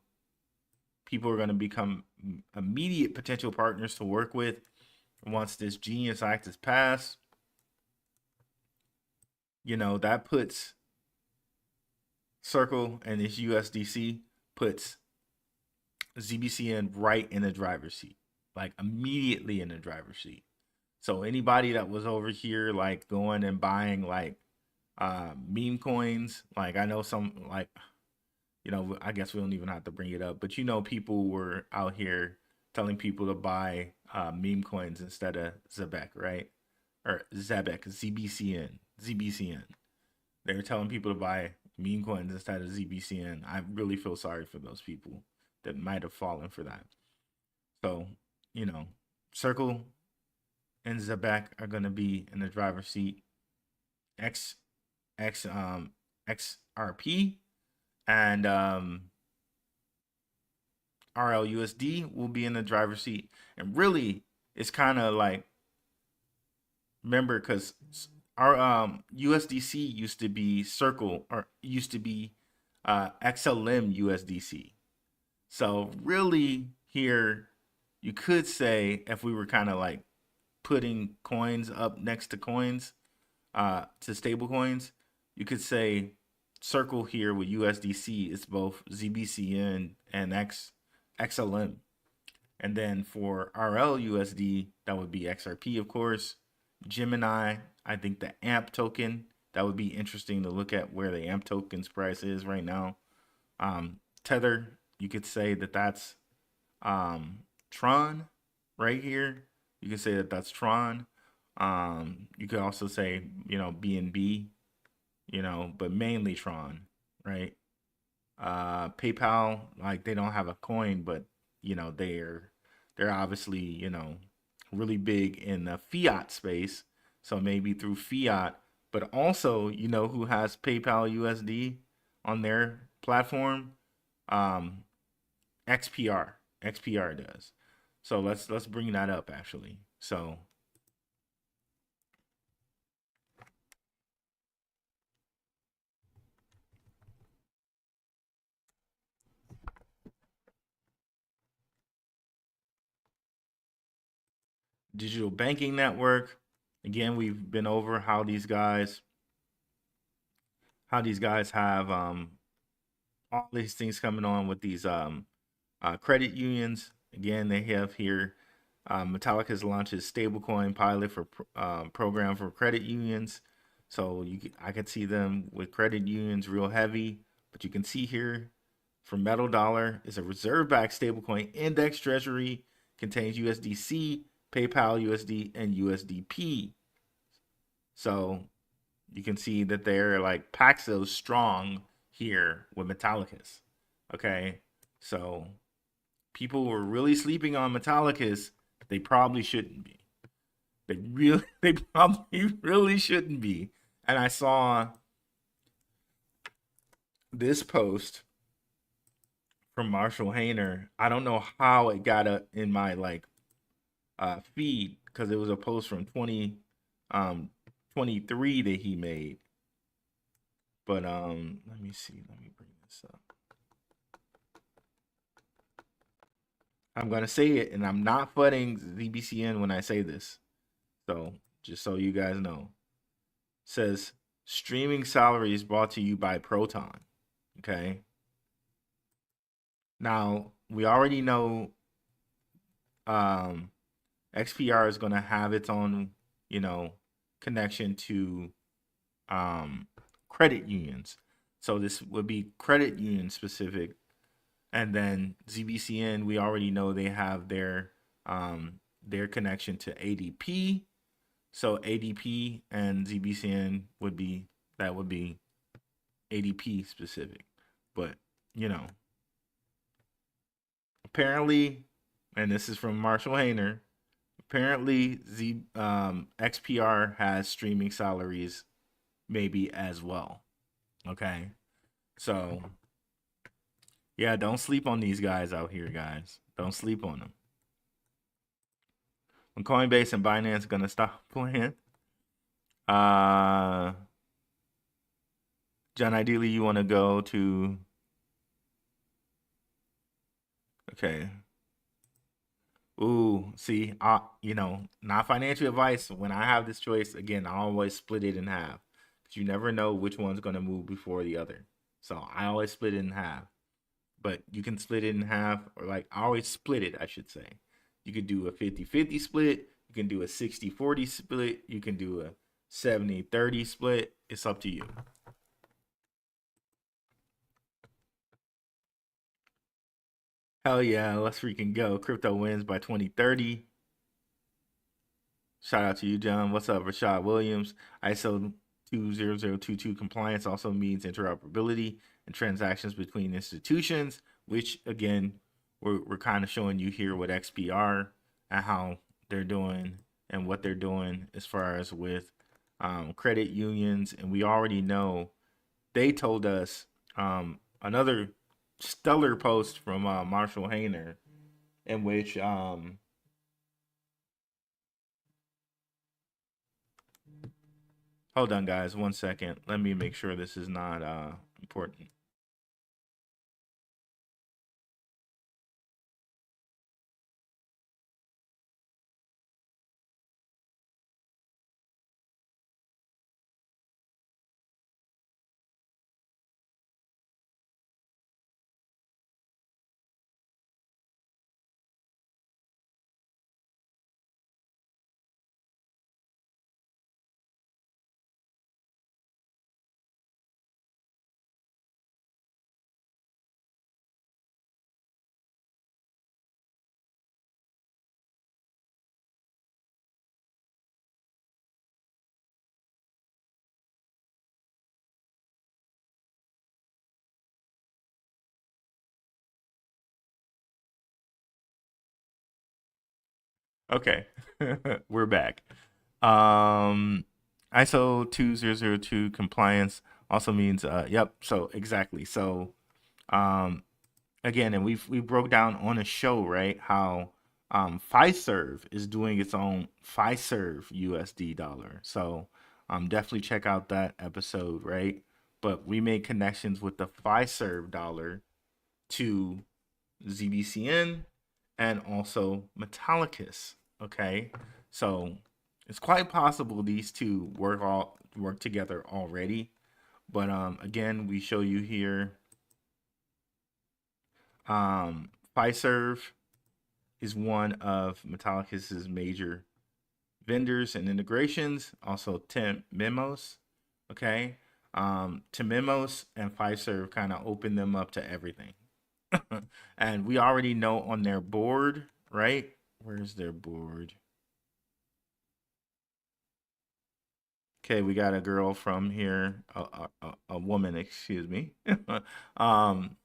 people are going to become immediate potential partners to work with once this Genius Act is passed, that puts Circle and this USDC puts ZBCN right in the driver's seat, like immediately in the driver's seat. So anybody that was over here like going and buying like meme coins, like I know some like, I guess we don't even have to bring it up, but people were out here telling people to buy meme coins instead of Zebec, right? Or Zebec, ZBCN. They were telling people to buy meme coins instead of ZBCN. I really feel sorry for those people that might have fallen for that. So, Circle and Zebec are going to be in the driver's seat. XRP and RLUSD will be in the driver's seat. And really, it's kind of like, remember, because our USDC used to be Circle, or used to be XLM USDC. So really here, you could say, if we were kind of like putting coins up next to coins, to stable coins, you could say circle here with USDC is both ZBCN and XLM. And then for RLUSD, that would be XRP, of course. Gemini, I think the AMP token, that would be interesting to look at where the AMP token's price is right now. Tether, you could say that that's Tron right here. You could say that that's Tron. You could also say, BNB, but mainly Tron, right? PayPal, like they don't have a coin, but they're obviously, really big in the fiat space. So maybe through fiat, but also, who has PayPal USD on their platform? XPR. XPR does. So let's bring that up actually. So digital banking network. Again, we've been over how these guys have all these things coming on with these credit unions. Again, they have here Metallic has launched its stablecoin pilot for program for credit unions. So I could see them with credit unions real heavy, but you can see here for Metal Dollar is a reserve-backed stablecoin index treasury, contains USDC, PayPal USD, and USDP. So you can see that they're like Paxos strong here with Metallicus. Okay, so people were really sleeping on Metallicus. They probably shouldn't be. They probably really shouldn't be. And I saw this post from Marshall Hayner. I don't know how it got in my feed because it was a post from 2023 that he made. But let me see. Let me bring this up. I'm gonna say it, and I'm not fudding ZBCN when I say this. So just so you guys know, it says streaming salaries brought to you by Proton. Okay. Now we already know XPR is gonna have its own, connection to credit unions. So this would be credit union specific. And then ZBCN, we already know they have their connection to ADP. So ADP and ZBCN would be ADP specific. But apparently, and this is from Marshall Hayner, apparently XPR has streaming salaries maybe as well. Okay, so yeah, don't sleep on these guys out here, guys. Don't sleep on them. When Coinbase and Binance gonna stop playing? John, ideally you want to go to. Okay. Ooh, see, not financial advice. When I have this choice, again, I always split it in half. Because you never know which one's going to move before the other. So I always split it in half. But you can split it in half, or I always split it, I should say. You could do a 50-50 split. You can do a 60-40 split. You can do a 70-30 split. It's up to you. Hell yeah, let's freaking go. Crypto wins by 2030. Shout out to you, John. What's up, Rashad Williams? ISO 20022 compliance also means interoperability and transactions between institutions, which again, we're kind of showing you here with XPR and how they're doing and what they're doing as far as with credit unions. And we already know they told us another stellar post from Marshall Hayner in which hold on guys 1 second, let me make sure this is not important. Okay, we're back. ISO 2002 compliance also means yep. So exactly. So um, again, and we broke down on a show, right, how Fiserv is doing its own Fiserv USD dollar. So definitely check out that episode, right? But we made connections with the Fiserv dollar to ZBCN and also Metallicus. Okay, so it's quite possible these two work together already. But again, we show you here. Fiserv is one of Metallicus's major vendors and integrations. Also, Tim Memos. Okay, Tim Memos and Fiserv kind of open them up to everything. And we already know on their board, right? Where's their board? Okay, we got a girl from here, a woman, excuse me, um,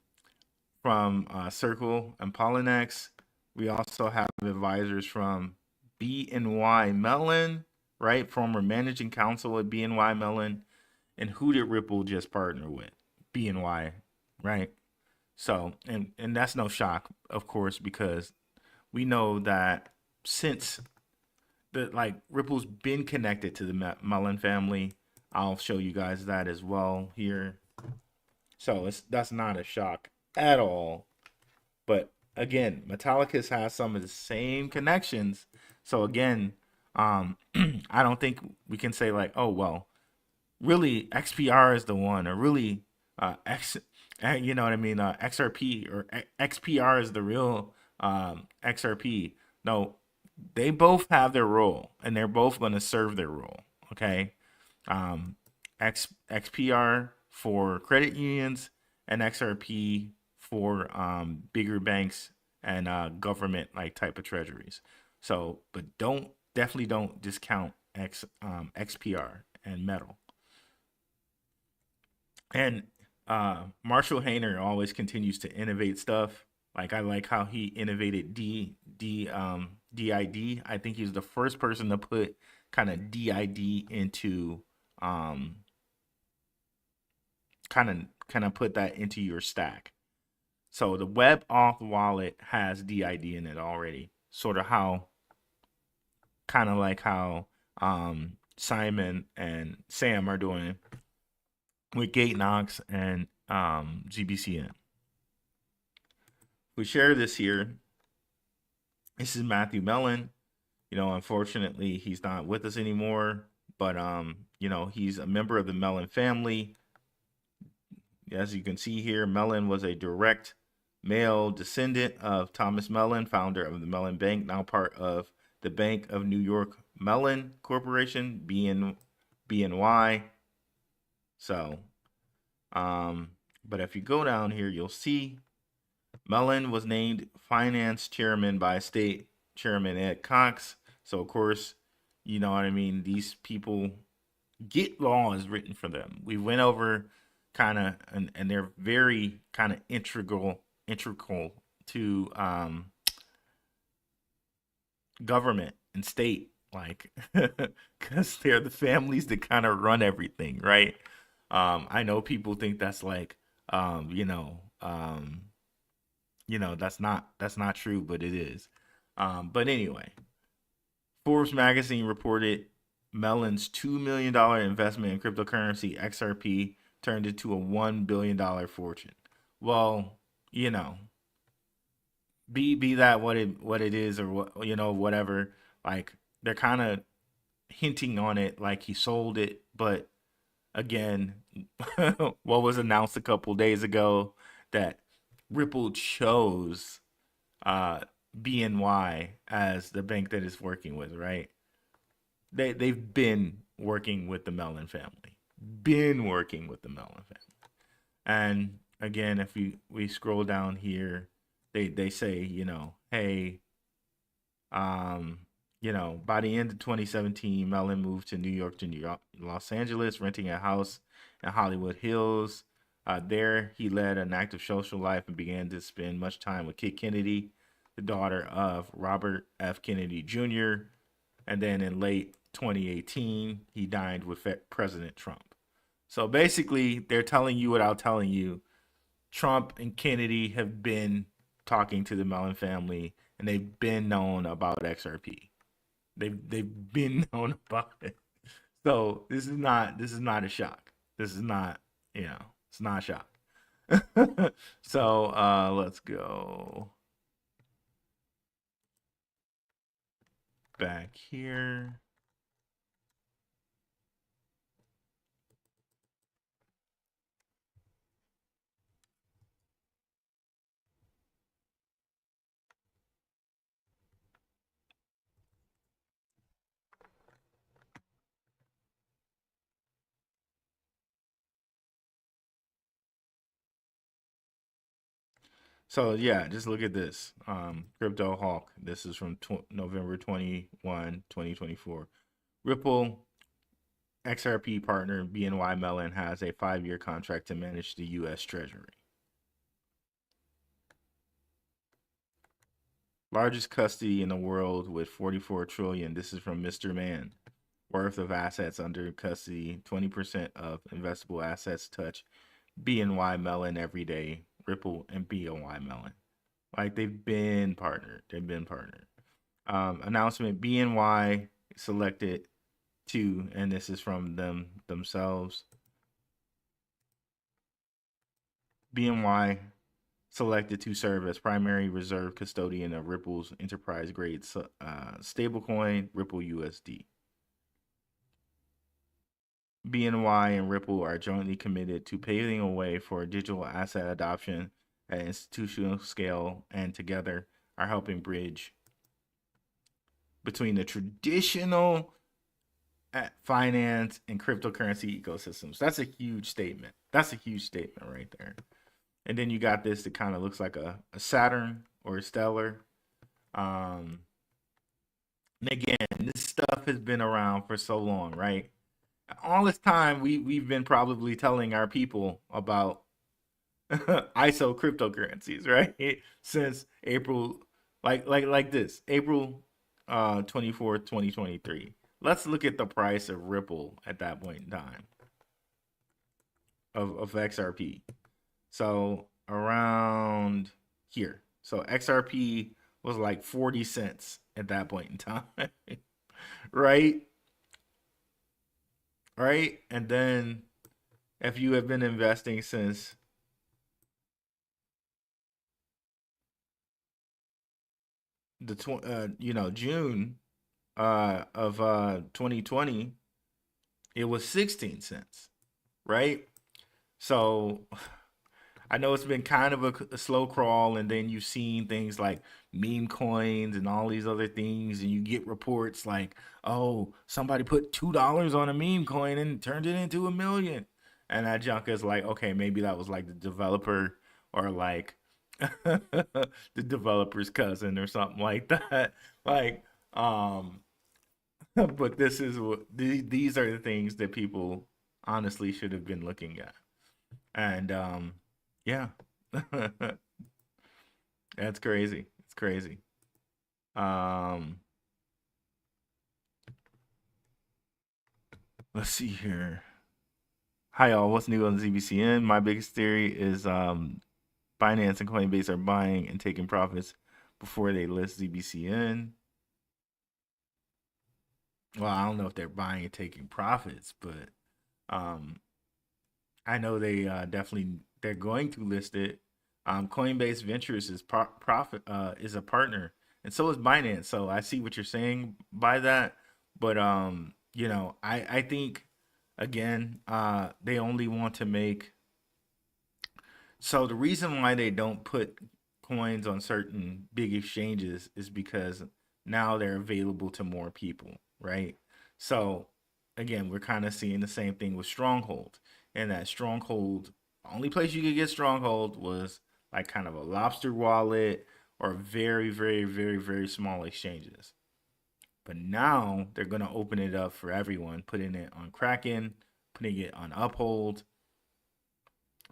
from Circle and Polynex. We also have advisors from BNY Mellon, right? Former managing counsel at BNY Mellon. And who did Ripple just partner with? BNY, right? So, and that's no shock, of course, because we know that since Ripple's been connected to the Mellon family. I'll show you guys that as well here. So that's not a shock at all. But again, Metallicus has some of the same connections. So again, I don't think we can say like, oh well, really XPR is the one, or really you know what I mean, XRP or XPR is the real XRP. No, they both have their role, and they're both going to serve their role. Okay, XPR for credit unions and XRP for bigger banks and government like type of treasuries. So, but definitely don't discount XPR and metal. And Marshall Hayner always continues to innovate stuff. Like I like how he innovated DID. I think he was the first person to put kind of DID into kind of put that into your stack. So the Web Auth wallet has DID in it already. Sort of how kind of like how Simon and Sam are doing with GateKnox and ZBCN. We share this here. This is Matthew Mellon. You know, unfortunately, he's not with us anymore, but you know, he's a member of the Mellon family. As you can see here, Mellon was a direct male descendant of Thomas Mellon, founder of the Mellon Bank, now part of the Bank of New York Mellon Corporation, BNY. So, but if you go down here, you'll see Mellon was named finance chairman by state chairman Ed Cox. So, of course, you know what I mean? These people get laws written for them. We went over kind of, and they're very kind of integral to government and state, like, because they're the families that kind of run everything, right? I know people think that's like, that's not true, but it is. But anyway, Forbes magazine reported Mellon's $2 million investment in cryptocurrency XRP turned into a $1 billion fortune. Well, you know, be that what it is, or what, you know, whatever. Like, they're kind of hinting on it like he sold it, but again, what was announced a couple days ago that Ripple chose BNY as the bank that it's working with, right? They've been working with the Mellon family. And again, if we scroll down here, they say, you know, hey, you know, by the end of 2017, Mellon moved to New York to Los Angeles, renting a house in Hollywood Hills. There, he led an active social life and began to spend much time with Kid Kennedy, the daughter of Robert F. Kennedy Jr. And then in late 2018, he dined with President Trump. So basically, they're telling you without telling you, Trump and Kennedy have been talking to the Mellon family, and they've been known about XRP. They've been known about it. So this is not a shock. This is not, it's not a shock. So let's go back here. So yeah, just look at this. Crypto Hawk. This is from November 21, 2024. Ripple XRP partner BNY Mellon has a 5-year contract to manage the U.S. Treasury. Largest custody in the world with 44 trillion. This is from Mr. Man. Worth of assets under custody. 20% of investable assets touch BNY Mellon every day. Ripple and BNY Mellon. Like they've been partnered. Announcement: BNY selected to, and this is from themselves. BNY selected to serve as primary reserve custodian of Ripple's enterprise grade stablecoin, Ripple USD. BNY and Ripple are jointly committed to paving a way for digital asset adoption at institutional scale, and together are helping bridge between the traditional finance and cryptocurrency ecosystems. That's a huge statement. That's a huge statement right there. And then you got this that kind of looks like a Saturn or a Stellar. And again, this stuff has been around for so long, right? All this time, we've been probably telling our people about ISO cryptocurrencies, right? Since April, like this, April 24th, 2023. Let's look at the price of Ripple at that point in time of XRP. So around here. So XRP was like 40 cents at that point in time, right? Right? And then if you have been investing since the June of 2020, it was 16 cents, right? So I know it's been kind of a slow crawl, and then you've seen things like meme coins and all these other things, and you get reports like, oh, somebody put $2 on a meme coin and turned it into $1 million. And that junk is like, okay, maybe that was like the developer or like the developer's cousin or something like that. Like, but this is what these are the things that people honestly should have been looking at. And yeah. That's crazy. It's crazy. Let's see here. Hi all, what's new on ZBCN? My biggest theory is Binance and Coinbase are buying and taking profits before they list ZBCN. Well, I don't know if they're buying and taking profits, but I know they they're going to list it. Coinbase Ventures is is a partner, and so is Binance. So I see what you're saying by that, but I think again, they only want to make. So the reason why they don't put coins on certain big exchanges is because now they're available to more people, right? So again, we're kind of seeing the same thing with Stronghold, and that Stronghold, the only place you could get Stronghold was like kind of a Lobster wallet or very, very, very, very small exchanges. But now they're going to open it up for everyone, putting it on Kraken, putting it on Uphold.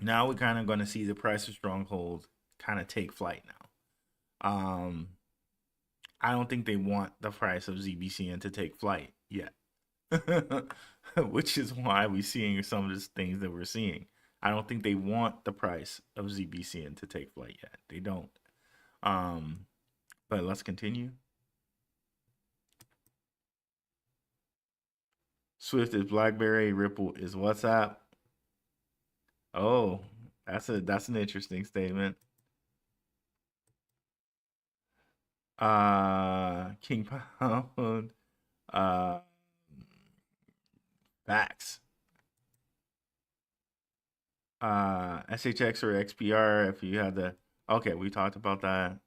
Now we're kind of going to see the price of Stronghold kind of take flight now. I don't think they want the price of ZBCN to take flight yet. Which is why we're seeing some of these things that we're seeing. I don't think they want the price of ZBCN to take flight yet. They don't. But let's continue. Swift is BlackBerry, Ripple is WhatsApp. Oh, that's an interesting statement. King Pound, facts. SHX or XPR if you had the, okay, we talked about that.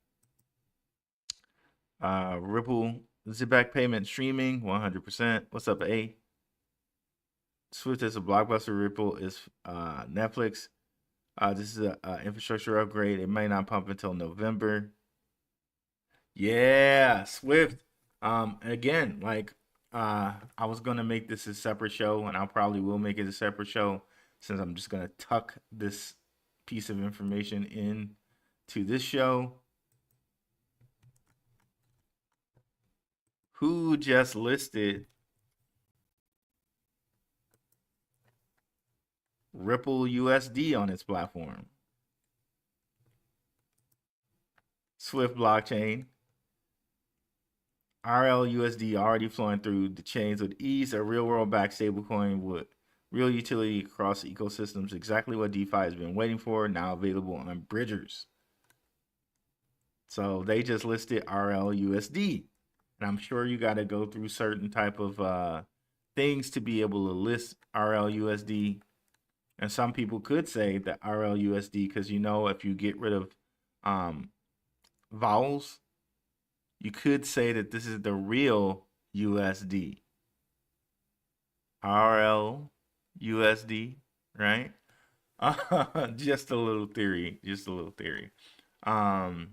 Ripple, Zebec payment streaming, 100%. What's up, A? Swift is a blockbuster. Ripple is Netflix. This is a infrastructure upgrade. It might not pump until November. Yeah, Swift. Again, like I was gonna make this a separate show, and I probably will make it a separate show since I'm just gonna tuck this piece of information in to this show. Who just listed Ripple USD on its platform? Swift blockchain. RLUSD already flowing through the chains with ease. A real-world backed stablecoin with real utility across ecosystems. Exactly what DeFi has been waiting for. Now available on Bridgers. So they just listed RLUSD. And I'm sure you got to go through certain type of things to be able to list RLUSD. And some people could say that RLUSD, because you know, if you get rid of vowels, you could say that this is the real USD. RLUSD, right? Just a little theory. Just a little theory. So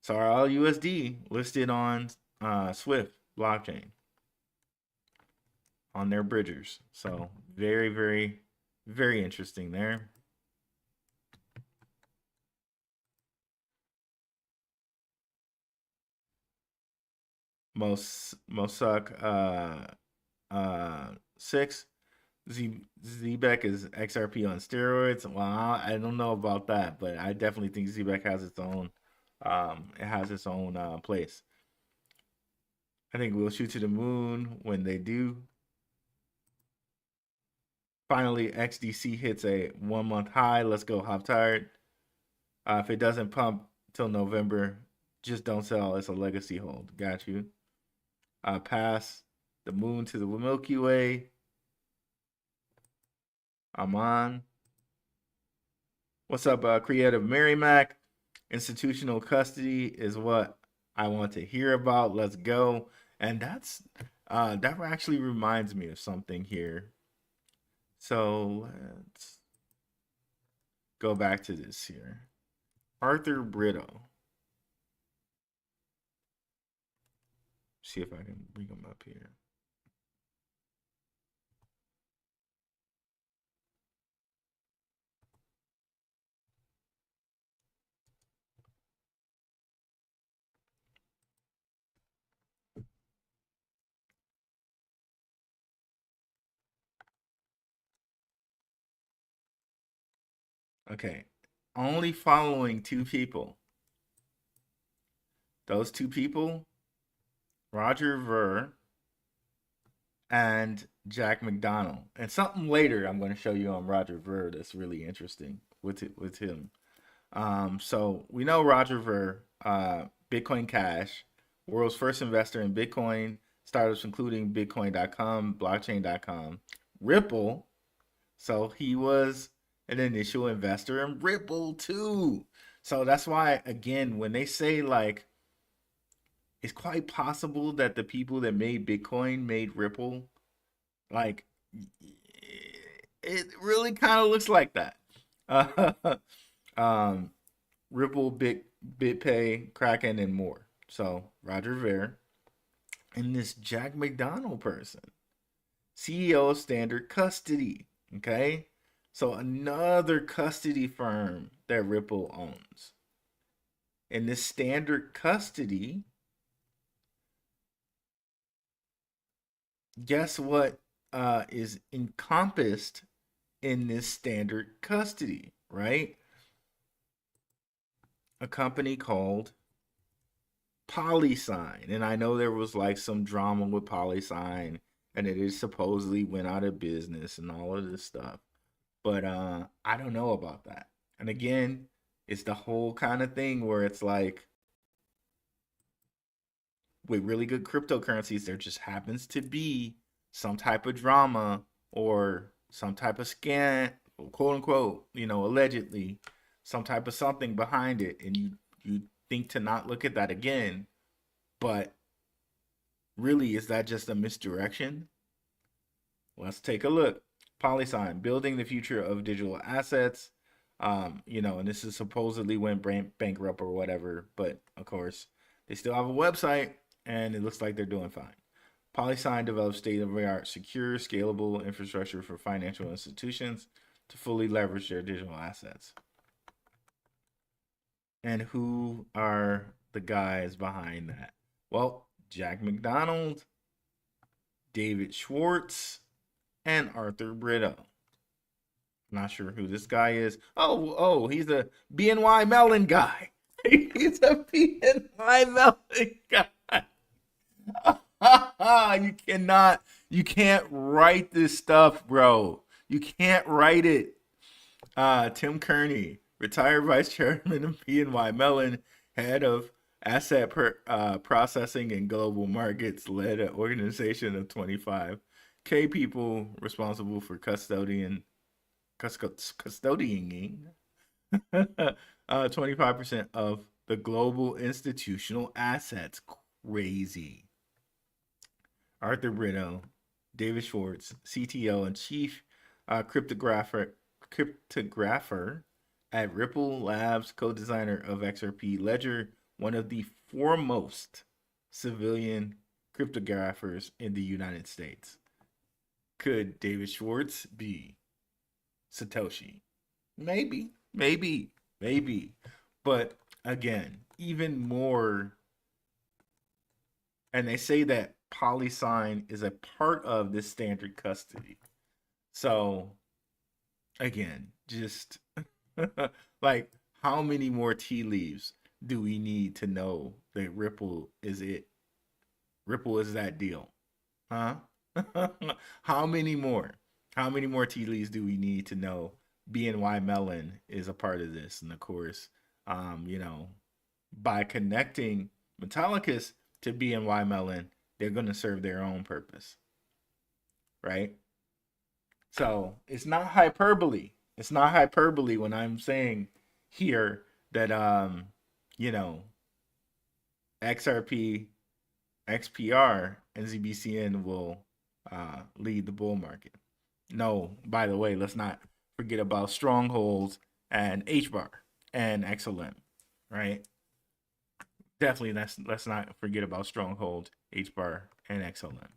RLUSD listed on Swift blockchain on their bridgers. So very, very, very interesting there. Mossack 6. Zebec is XRP on steroids. Well, I don't know about that, but I definitely think Zebec has its own place. I think we'll shoot to the moon when they do. Finally, XDC hits a 1 month high. Let's go, hop tired. If it doesn't pump till November, just don't sell. It's a legacy hold. Got you. Pass the moon to the Milky Way. I'm on. What's up, Creative Mary Mac? Institutional custody is what I want to hear about. Let's go. And that's that actually reminds me of something here. So let's go back to this here. Arthur Brito. See if I can bring him up here. Okay, only following 2 people. Those 2 people, Roger Ver and Jack McDonald. And something later I'm going to show you on Roger Ver that's really interesting with him. So we know Roger Ver, Bitcoin Cash, world's first investor in Bitcoin startups including Bitcoin.com, Blockchain.com, Ripple. So he was an initial investor in Ripple too. So that's why, again, when they say like, it's quite possible that the people that made Bitcoin made Ripple, like, it really kind of looks like that. Ripple, BitPay, Kraken, and more. So Roger Ver and this Jack McDonald person, CEO of Standard Custody. Okay, so another custody firm that Ripple owns. in this standard custody, guess what is encompassed in this standard custody, right? A company called PolySign. And I know there was like some drama with PolySign and it is supposedly went out of business and all of this stuff. But I don't know about that. And again, it's the whole kind of thing where it's like with really good cryptocurrencies, there just happens to be some type of drama or some type of scam, quote unquote, allegedly, some type of something behind it, and you think to not look at that again, but really, is that just a misdirection? Let's take a look. PolySign, building the future of digital assets. And this is supposedly went bankrupt or whatever, but of course, they still have a website, and it looks like they're doing fine. PolySign develops state-of-the-art, secure, scalable infrastructure for financial institutions to fully leverage their digital assets. And who are the guys behind that? Well, Jack McDonald, David Schwartz, and Arthur Brito. Not sure who this guy is. Oh, he's a BNY Mellon guy. He's a BNY Mellon guy. You can't write this stuff, bro. You can't write it. Tim Kearney, retired vice chairman of BNY Mellon, head of asset processing and global markets, led an organization of 25K people responsible for custodying 25% of the global institutional assets. Crazy. Arthur Brito, David Schwartz, CTO and chief cryptographer at Ripple Labs, co-designer of XRP Ledger, one of the foremost civilian cryptographers in the United States. Could David Schwartz be Satoshi? Maybe. But again, even more, and they say that PolySign is a part of this standard custody. So again, just like, how many more tea leaves do we need to know that Ripple is it? Ripple is that deal, huh? How many more? How many more tea leaves do we need to know BNY Mellon is a part of this? And of course, by connecting Metallicus to BNY Mellon, they're going to serve their own purpose, right? So it's not hyperbole. It's not hyperbole when I'm saying here that, XRP, XPR, and ZBCN will lead the bull market. No, by the way, let's not forget about Strongholds and HBAR and XLM, right? Definitely, let's not forget about Stronghold, HBAR, and XLM.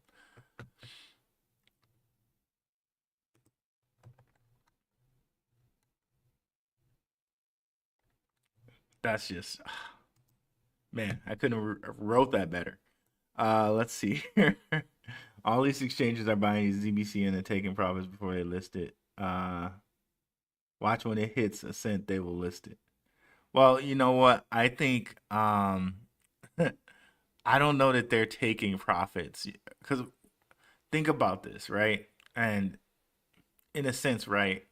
That's just, man, I couldn't have wrote that better. Let's see. All these exchanges are buying ZBCN and taking profits before they list it. Watch when it hits a cent, they will list it. Well, you know what? I think I don't know that they're taking profits, because think about this, right? And in a sense, right?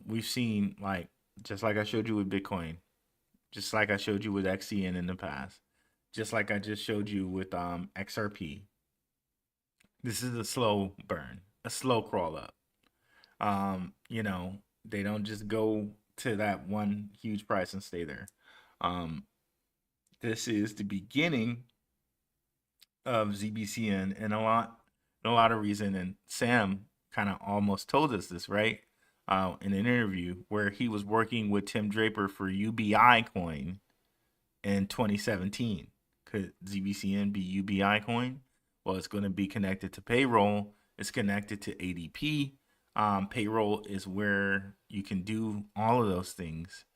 We've seen, like, just like I showed you with Bitcoin, just like I showed you with XCN in the past, just like I just showed you with XRP. This is a slow burn, a slow crawl up. They don't just go to that one huge price and stay there. This is the beginning of ZBCN, and a lot of reason. And Sam kind of almost told us this, right? In an interview where he was working with Tim Draper for UBI coin in 2017. Could ZBCN be UBI coin? Well, it's going to be connected to payroll. It's connected to ADP. Payroll is where you can do all of those things,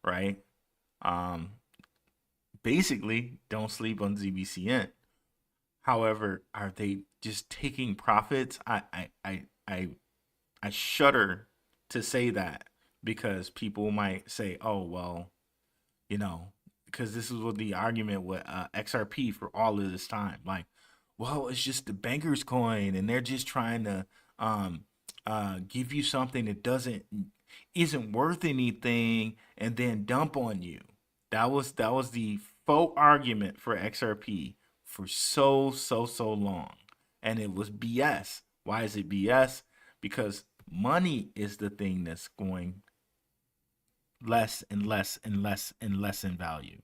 right? basically don't sleep on ZBCN. However, are they just taking profits? I shudder to say that, because people might say, "Oh, well, you know," because this is what the argument with XRP for all of this time. Like, well, it's just the banker's coin, and they're just trying to um, give you something that isn't worth anything, and then dump on you. That was the faux argument for XRP for so long, and it was BS. Why is it BS? Because money is the thing that's going less and less and less and less in value.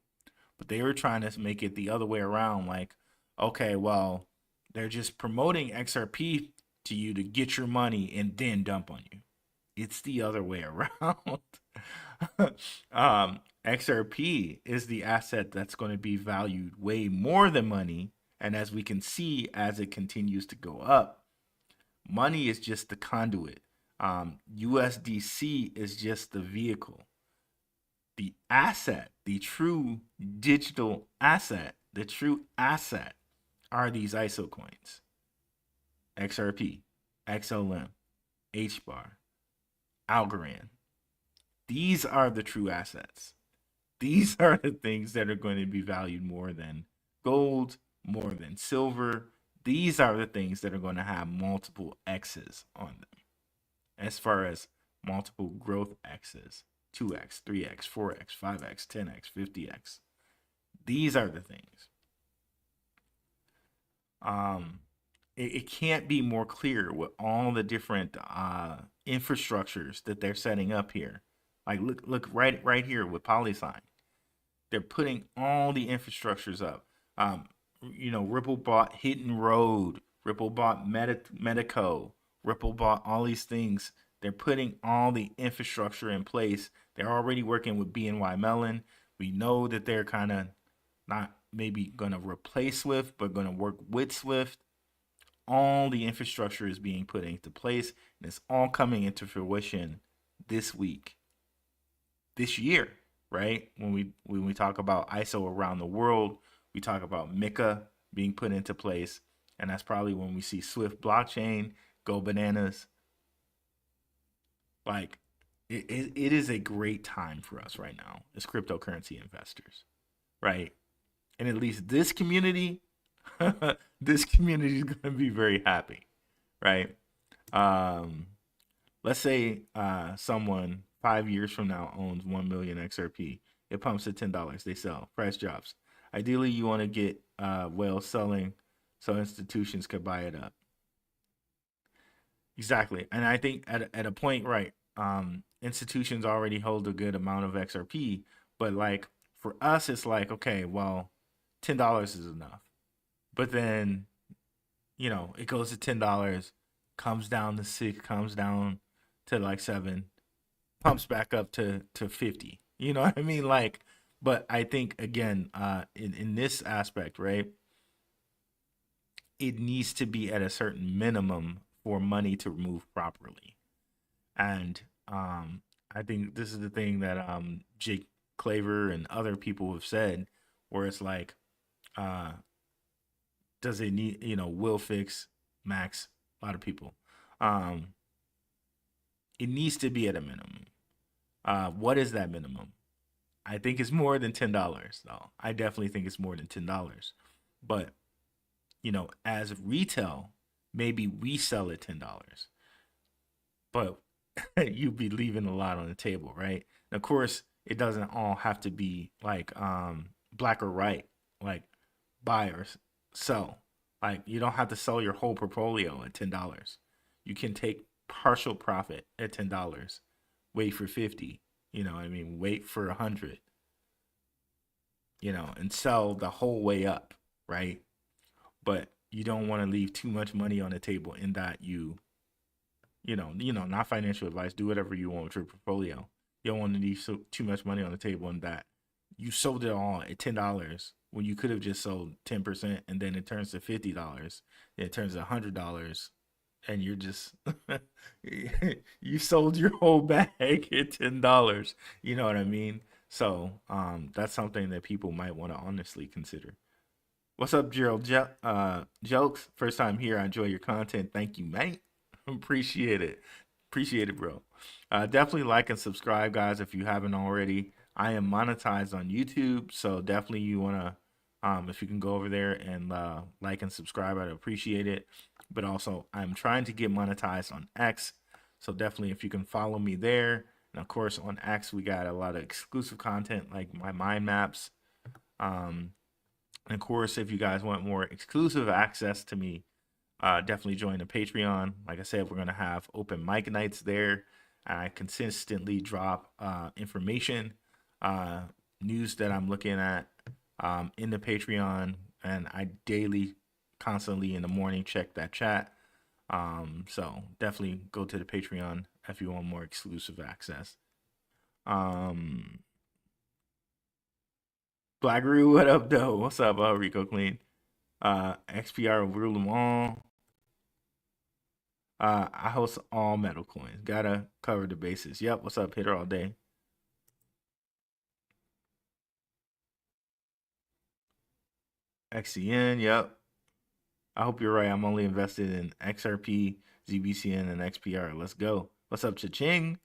But they were trying to make it the other way around. Like, okay, well, they're just promoting XRP to you to get your money and then dump on you. It's the other way around. XRP is the asset that's going to be valued way more than money. And as we can see, as it continues to go up, money is just the conduit. USDC is just the vehicle. The asset, the true digital asset, the true asset are these ISO coins. XRP, XLM, HBAR, Algorand. These are the true assets. These are the things that are going to be valued more than gold, more than silver. These are the things that are going to have multiple X's on them, as far as multiple growth X's. 2x, 3x, 4x, 5x, 10x, 50x. These are the things. It can't be more clear with all the different infrastructures that they're setting up here. Like look right here with PolySign. They're putting all the infrastructures up. Ripple bought Hidden Road. Ripple bought Medico. Ripple bought all these things. They're putting all the infrastructure in place. They're already working with BNY Mellon. We know that they're kind of not maybe going to replace Swift, but going to work with Swift. All the infrastructure is being put into place, and it's all coming into fruition this week, this year, right? When we talk about ISO around the world, we talk about MiCA being put into place, and that's probably when we see Swift blockchain go bananas. Like, it is a great time for us right now as cryptocurrency investors, right? And at least this community, this community is going to be very happy, right? Let's say someone 5 years from now owns 1 million XRP. It pumps to $10. They sell. Price drops. Ideally, you want to get whales selling so institutions could buy it up. Exactly. And I think at a point, right, institutions already hold a good amount of XRP, but like for us, it's like, okay, well, $10 is enough. But then, it goes to $10, comes down to 6, comes down to like 7, pumps back up to 50. You know what I mean? Like, but I think again, in this aspect, right, it needs to be at a certain minimum for money to move properly. And I think this is the thing that Jake Claver and other people have said, where it's like, does it need, Will Fix, Max, a lot of people. It needs to be at a minimum. What is that minimum? I think it's more than $10, though. I definitely think it's more than $10. But, as retail, maybe we sell at $10. But you'd be leaving a lot on the table, right? And of course, it doesn't all have to be like black or white, like buy or sell. Like, you don't have to sell your whole portfolio at $10. You can take partial profit at $10. Wait for 50. Wait for 100. And sell the whole way up, right? But you don't want to leave too much money on the table in that not financial advice. Do whatever you want with your portfolio. You don't want to leave too much money on the table in that you sold it all at $10 when you could have just sold 10%, and then it turns to $50, then it turns to $100, and you're just you sold your whole bag at $10. You know what I mean? So that's something that people might want to honestly consider. What's up, Gerald? Jokes. First time here. I enjoy your content. Thank you, mate. Appreciate it. Appreciate it, bro. Definitely like and subscribe, guys, if you haven't already. I am monetized on YouTube, so definitely you wanna, if you can go over there and like and subscribe, I'd appreciate it. But also, I'm trying to get monetized on X, so definitely if you can follow me there. And of course, on X, we got a lot of exclusive content like my mind maps. And of course, if you guys want more exclusive access to me, definitely join the Patreon. Like I said, we're going to have open mic nights there. I consistently drop information, news that I'm looking at in the Patreon, and I daily, constantly in the morning, check that chat. So definitely go to the Patreon if you want more exclusive access. Blackrue, what up, though? What's up, Rico Clean? XPR will rule them all. I host all metal coins. Gotta cover the bases. Yep. What's up, Hitter all day? XCN. Yep. I hope you're right. I'm only invested in XRP, ZBCN, and XPR. Let's go. What's up, Cha-ching?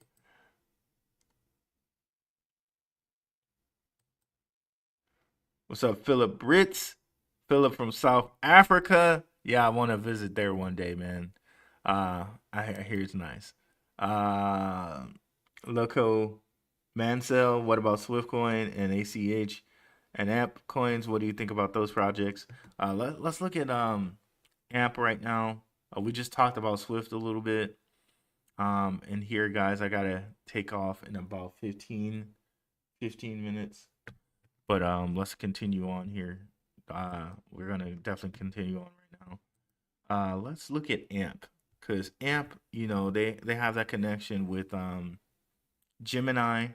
What's up, Philip Brits? Philip from South Africa. Yeah, I want to visit there one day, man. I hear it's nice. Loco Mansell, what about Swiftcoin and ACH and AMP coins? What do you think about those projects? Let's look at AMP right now. We just talked about Swift a little bit. And here, guys, I gotta take off in about 15 minutes. But let's continue on here. We're gonna definitely continue on right now. Let's look at AMP, because AMP, they have that connection with Gemini.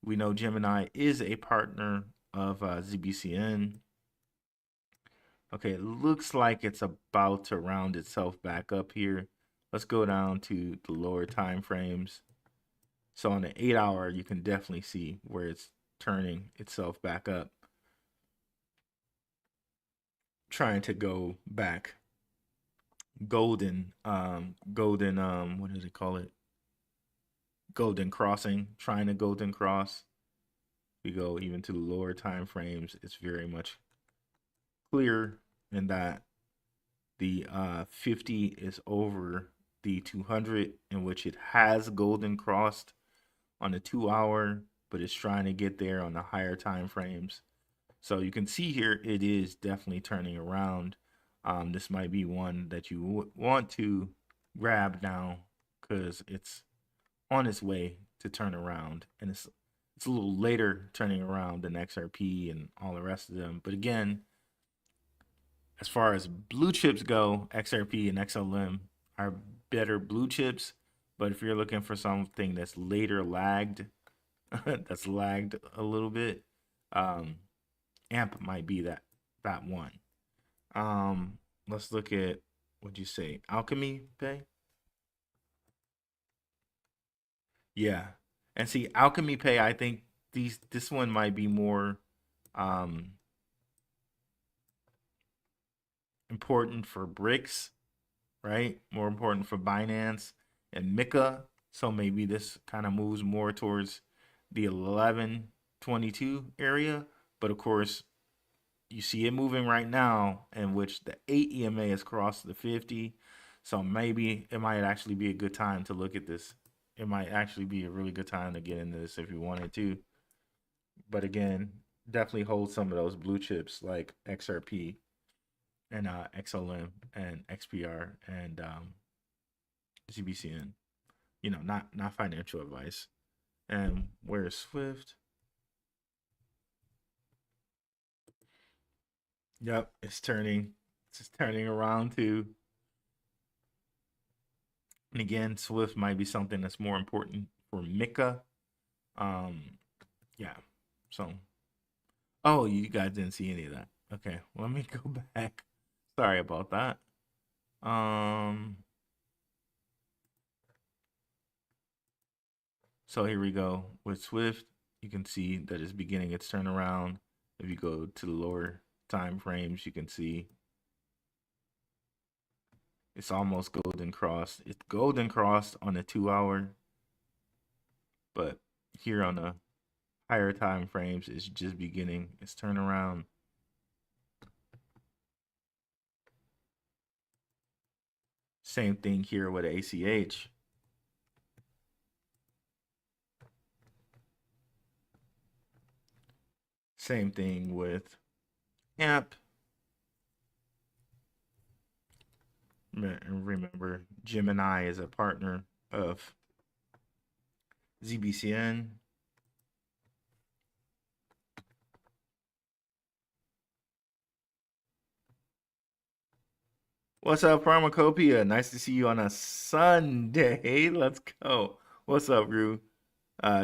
We know Gemini is a partner of ZBCN. Okay, it looks like it's about to round itself back up here. Let's go down to the lower time frames. So on the 8-hour, you can definitely see where it's turning itself back up, trying to go back golden, what do they call it? Golden crossing, trying to golden cross. We go even to the lower time frames, it's very much clear in that the 50 is over the 200, in which it has golden crossed on the 2-hour, but it's trying to get there on the higher time frames. So you can see here it is definitely turning around. This might be one that you want to grab now, because it's on its way to turn around, and it's a little later turning around than XRP and all the rest of them. But again, as far as blue chips go, XRP and XLM are better blue chips. But if you're looking for something that's later lagged, that's lagged a little bit, AMP might be that one. Let's look at, what'd you say, Alchemy Pay? Yeah. And see, Alchemy Pay, I think this one might be more important for BRICS, right? More important for Binance and Mika. So maybe this kind of moves more towards the 1122 area. But of course, you see it moving right now, in which the 8 EMA has crossed the 50. So maybe it might actually be a good time to look at this. It might actually be a really good time to get into this if you wanted to. But again, definitely hold some of those blue chips like XRP and XLM and XPR and ZBCN. Not financial advice. And where's Swift? Yep, it's turning around too. And again, Swift might be something that's more important for Mika. Yeah. So, oh, you guys didn't see any of that. Okay, let me go back. Sorry about that. So here we go with Swift. you can see that it's beginning its turnaround. If you go to the lower time frames, you can see it's almost golden crossed. It's golden crossed on the 2 hour, but here on the higher time frames, it's just beginning its turnaround. Same thing here with ACH. Same thing with AMP. Remember, Gemini is a partner of ZBCN. What's up, Pharmacopoeia? Nice to see you on a Sunday. Let's go. What's up, Rue?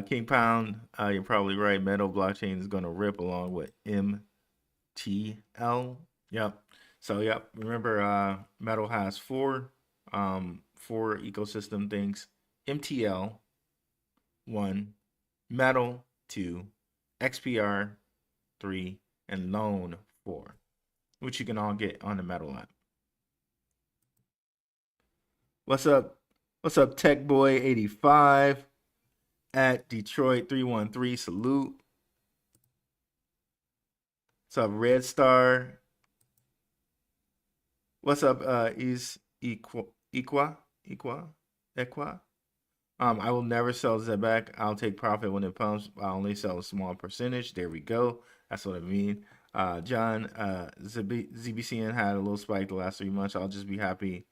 King Pound, you're probably right. Metal blockchain is going to rip along with MTL. Yep. So, yep. Remember, Metal has four ecosystem things. MTL, 1, Metal, 2, XPR, 3, and Loan, 4, which you can all get on the Metal app. What's up? What's up, Tech Boy 85 at Detroit 313? Salute. What's up, Red Star? What's up, is Equa? I will never sell Zebec. I'll take profit when it pumps. I only sell a small percentage. There we go. That's what I mean. John, ZBCN had a little spike the last 3 months. I'll just be happy.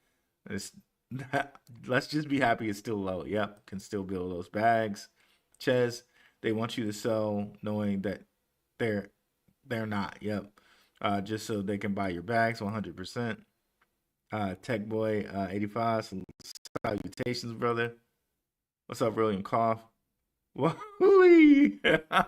Let's just be happy it's still low. Yep, can still build those bags. Ches, they want you to sell knowing that they're not. Yep, just so they can buy your bags 100%. Tech Boy 85, salutations, brother. What's up, William Cough? Woo-hoo-wee.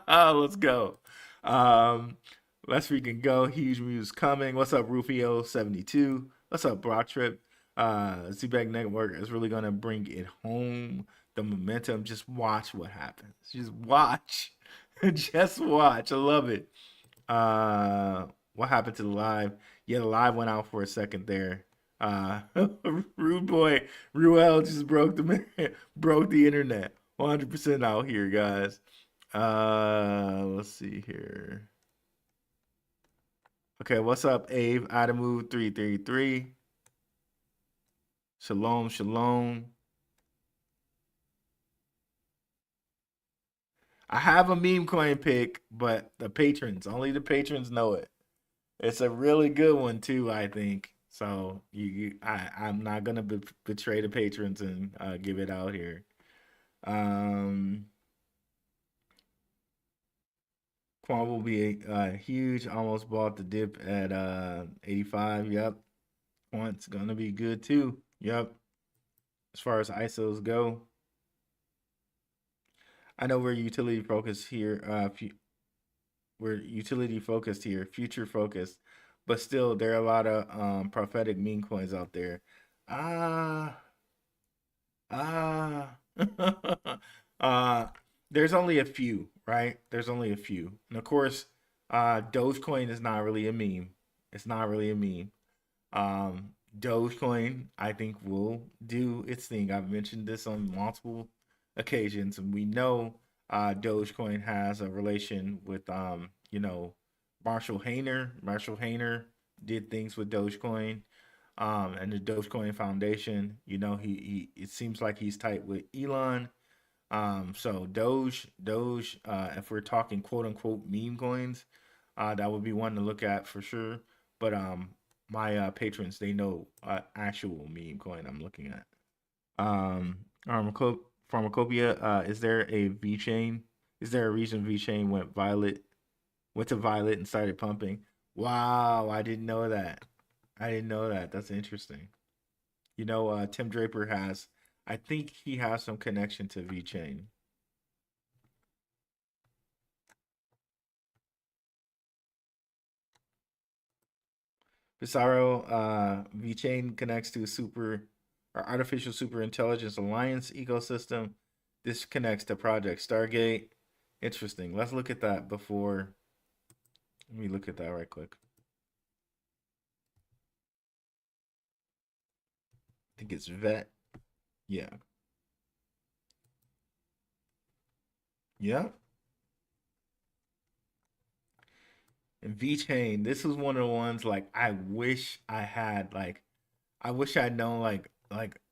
Let's go. Let's freaking go. Huge Muse coming. What's up, Rufio 72? What's up, Brock Trip? Zebec Network is really gonna bring it home. The momentum. Just watch what happens. Just watch. Just watch. I love it. What happened to the live? Yeah, the live went out for a second there. Rude boy Ruel just broke the internet. 100% out here, guys. Let's see here. Okay, what's up, Abe? Adamu 333. Shalom, shalom. I have a meme coin pick, but only the patrons know it. It's a really good one too, I think. So I'm not gonna betray the patrons and give it out here. Quan will be huge. Almost bought the dip at 85. Yep. Quant's gonna be good too. Yep. As far as ISOs go, I know we're utility focused here. Future focused, but still there are a lot of prophetic meme coins out there. There's only a few, right? There's only a few, and of course, Dogecoin is not really a meme. It's not really a meme. Dogecoin, I think, will do its thing. I've mentioned this on multiple occasions, and we know Dogecoin has a relation with Marshall Hayner. Marshall Hayner did things with Dogecoin, and the Dogecoin Foundation. He it seems like he's tight with Elon. So Doge, if we're talking quote unquote meme coins, that would be one to look at for sure. But my patrons, they know actual meme coin I'm looking at. Pharmacopoeia, is there a V chain? Is there a reason V chain went to violet and started pumping? Wow, I didn't know that. That's interesting. Tim Draper I think he has some connection to V chain. Pissarro, VChain connects to Artificial Super Intelligence Alliance ecosystem. This connects to Project Stargate. Interesting. Let's look at that before. Let me look at that right quick. I think it's vet. Yeah. Yeah. And VeChain, this was one of the ones like I wish I had I wish I'd known like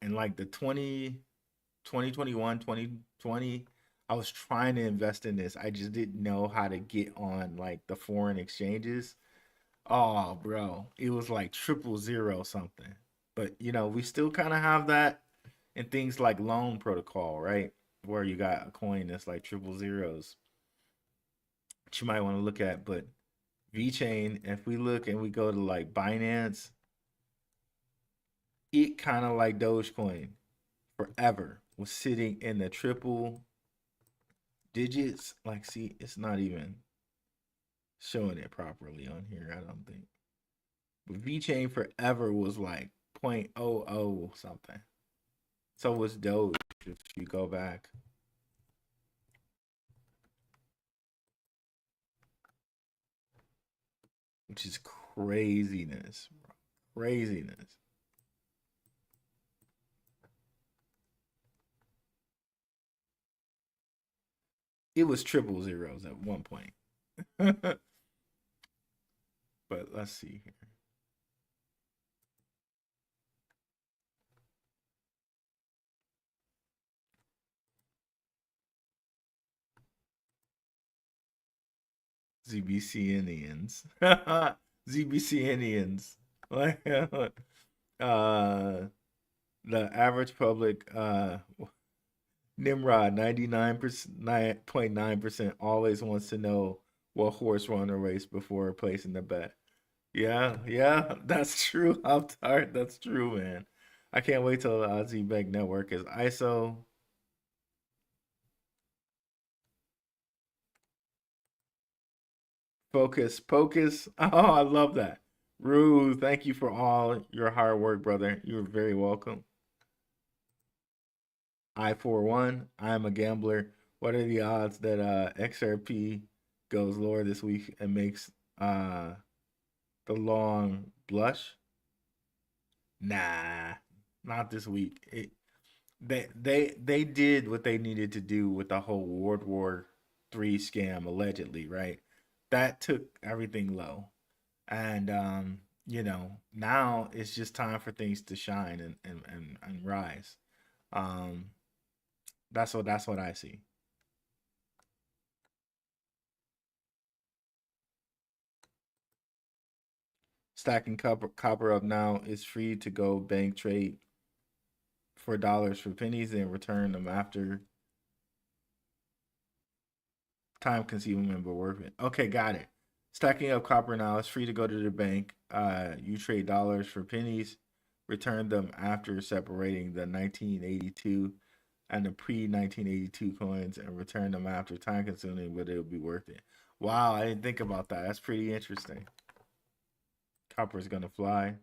in like the 2021 2020 I was trying to invest in this. I just didn't know how to get on like the foreign exchanges. Oh, bro, it was like 000 something. But you know, we still kind of have that in things like loan protocol, right? Where you got a coin that's like triple zeros, which you might want to look at. But VeChain, if we look and we go to like Binance, it kind of like Dogecoin forever was sitting in the triple digits. Like, see, it's not even showing it properly on here, I don't think. But VeChain forever was like 0.00 something. So was Doge if you go back. Which is craziness, bro. Craziness. It was triple zeros at one point. But let's see here. ZBCNians. ZBCNians. Like the average public Nimrod 99.9% always wants to know what horse won a race before placing the bet. Yeah, yeah, that's true. I'm tired. That's true, man. I can't wait till the Zebec network is ISO. Focus, focus. Oh, I love that. Rue, thank you for all your hard work, brother. You're very welcome. I for one, I am a gambler. What are the odds that XRP goes lower this week and makes the long blush? Nah, not this week. They did what they needed to do with the whole World War III scam allegedly, right? That took everything low. And you know, now it's just time for things to shine and rise. Um that's what I see. Stacking copper up now is free to go bank trade for dollars for pennies and return them after. Time consuming but worth it. Okay, got it. Stacking up copper now is free to go to the bank. You trade dollars for pennies, return them after separating the 1982 and the pre 1982 coins, and return them after. Time consuming, but it'll be worth it. Wow, I didn't think about that. That's pretty interesting. Copper is gonna fly.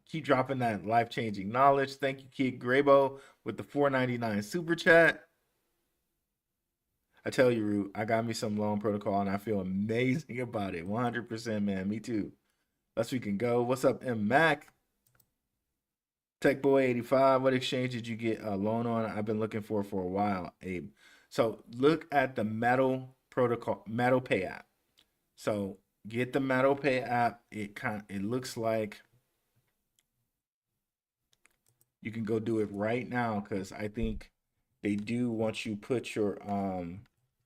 Keep dropping that life changing knowledge. Thank you, Kid Grabo, with the 4.99 super chat. I tell you, Root, I got me some loan protocol and I feel amazing about it. 100%, man. Me too. Let's we can go. What's up, M Mac? Tech Boy 85. What exchange did you get a loan on? I've been looking for a while, Abe. So look at the Metal protocol, Metal Pay app. So get the Metal Pay app. It looks like you can go do it right now because I think they do once you put your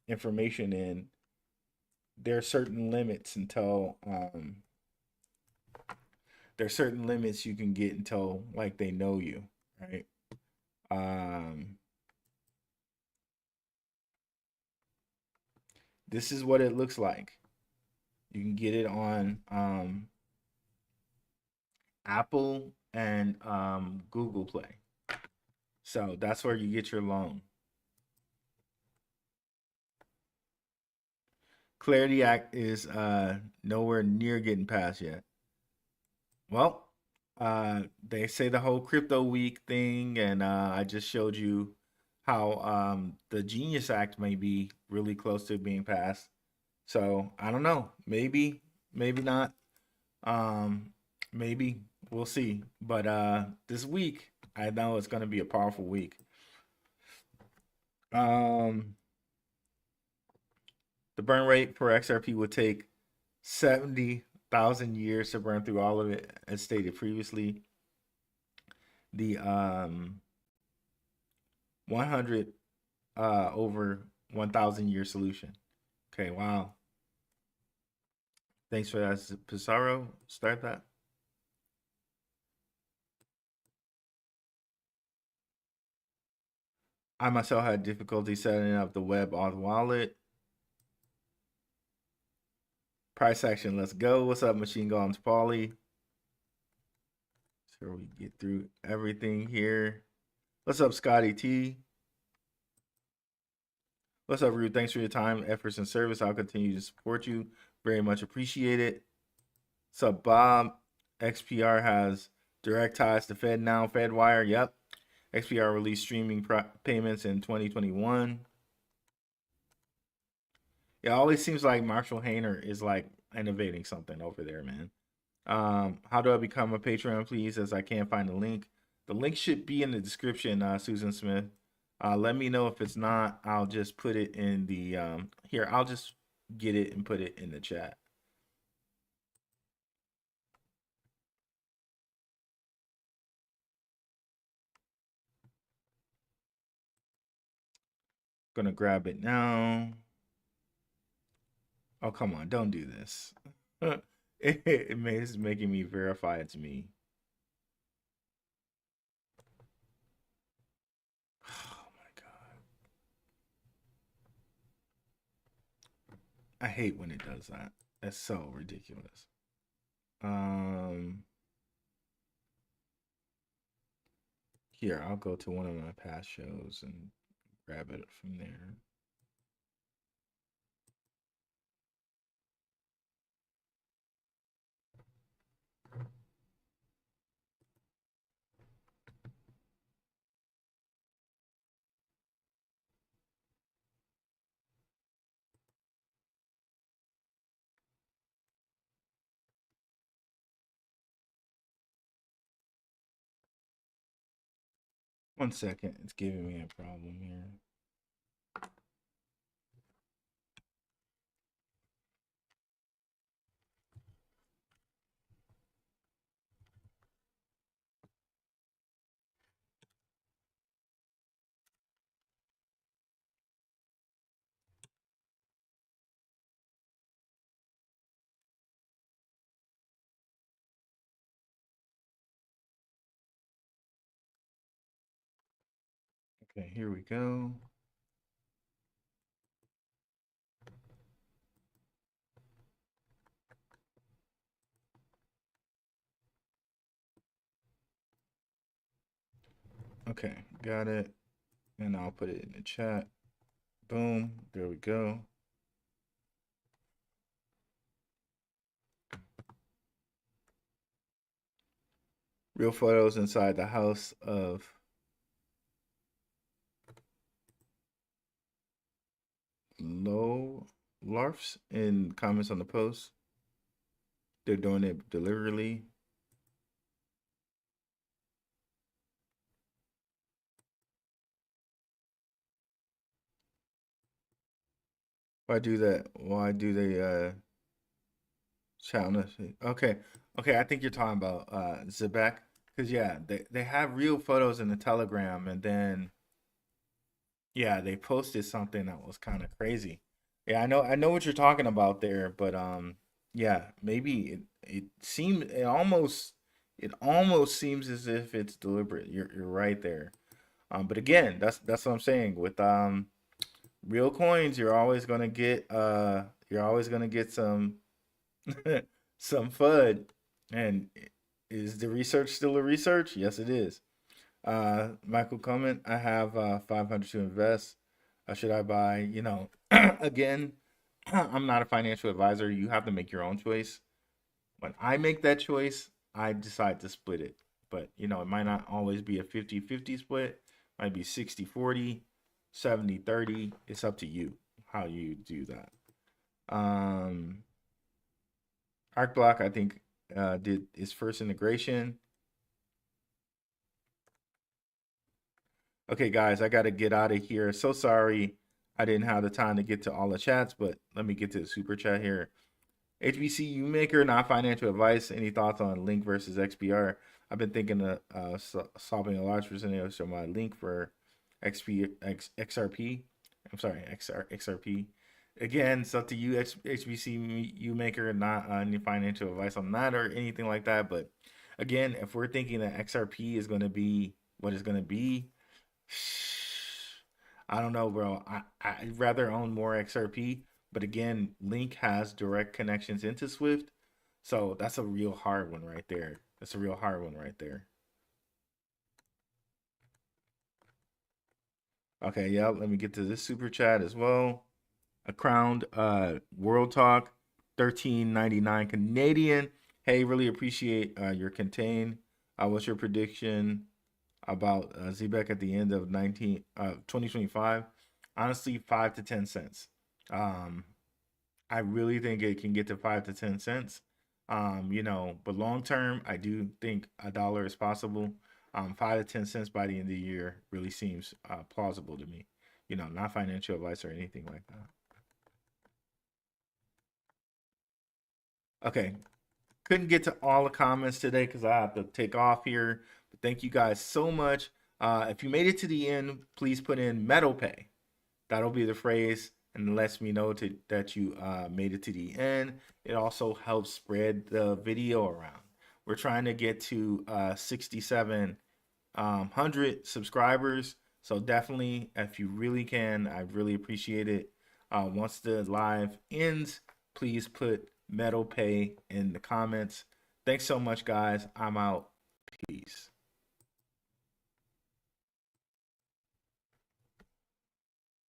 information in. There are certain limits until there are certain limits you can get until like they know you, right? Um, this is what it looks like. You can get it on Apple and Google Play. So that's where you get your loan. Clarity Act is nowhere near getting passed yet. Well, they say the whole crypto week thing, and I just showed you how the Genius Act may be really close to being passed. So I don't know. Maybe, maybe not. Um, maybe we'll see. But this week, I know it's going to be a powerful week. Um, the burn rate for XRP would take 70,000 years to burn through all of it, as stated previously. The 100 over 1,000 year solution. Okay, wow. Thanks for that, Pizarro. Start that. I myself had difficulty setting up the web auth wallet. Price action, let's go. What's up, Machine Guns Pauly? So we get through everything here. What's up, Scotty T? What's up, Rude? Thanks for your time, efforts, and service. I'll continue to support you. Very much appreciate it. What's up, Bob? XPR has direct ties to FedNow, FedWire. Yep. XPR released streaming payments in 2021. It always seems like Marshall Hayner is like innovating something over there, man. How do I become a patron, please? As I can't find the link. The link should be in the description, Susan Smith. Let me know if it's not. I'll just put it in the here. I'll just get it and put it in the chat. Gonna grab it now. Oh, come on, don't do this. It's making me verify it's me. Oh my God. I hate when it does that. That's so ridiculous. Here, I'll go to one of my past shows and grab it from there. One second, it's giving me a problem here. Okay, here we go. Okay, got it. And I'll put it in the chat. Boom, there we go. Real photos inside the house of low larfs in comments on the post. They're doing it deliberately. Why do that? Why do they chat on this? Okay. Okay, I think you're talking about Zebec. Because yeah, they have real photos in the Telegram, and then yeah, they posted something that was kind of crazy. Yeah, I know what you're talking about there, but yeah, maybe it almost seems as if it's deliberate. You're right there. But again, that's what I'm saying. With real coins, you're always gonna get some some FUD. And is the research still a research? Yes, it is. Michael comment, I have 500 to invest. Should I buy? Again, I'm not a financial advisor. You have to make your own choice. When I make that choice, I decide to split it. But, it might not always be a 50-50 split. It might be 60-40. 70/30. It's up to you how you do that. ArcBlock, I think, did its first integration. Okay, guys, I got to get out of here. So sorry I didn't have the time to get to all the chats, but let me get to the super chat here. HBCU maker, not financial advice. Any thoughts on Link versus XPR? I've been thinking of solving a large percentage of my Link for XRP. I'm sorry, XRP. Again, it's up to you, HBCU maker, not any financial advice on that or anything like that. But again, if we're thinking that XRP is going to be what it's going to be, I don't know, bro. I'd rather own more XRP. But again, Link has direct connections into Swift. So that's a real hard one right there. That's a real hard one right there. Okay, yeah, let me get to this super chat as well. A crowned World Talk, 13.99 Canadian. Hey, really appreciate your contain. What's your prediction about Zebec at the end of 2025? Honestly, 5 to 10 cents. I really think it can get to 5 to 10 cents. But long term, I do think $1 is possible. 5 to 10 cents by the end of the year really seems plausible to me. Not financial advice or anything like that. Okay, couldn't get to all the comments today because I have to take off here. But thank you guys so much. If you made it to the end, please put in metal pay. That'll be the phrase, and it lets me know that you made it to the end. It also helps spread the video around. We're trying to get to 6,700 subscribers. So definitely, if you really can, I really appreciate it. Once the live ends, please put metal pay in the comments. Thanks so much, guys. I'm out.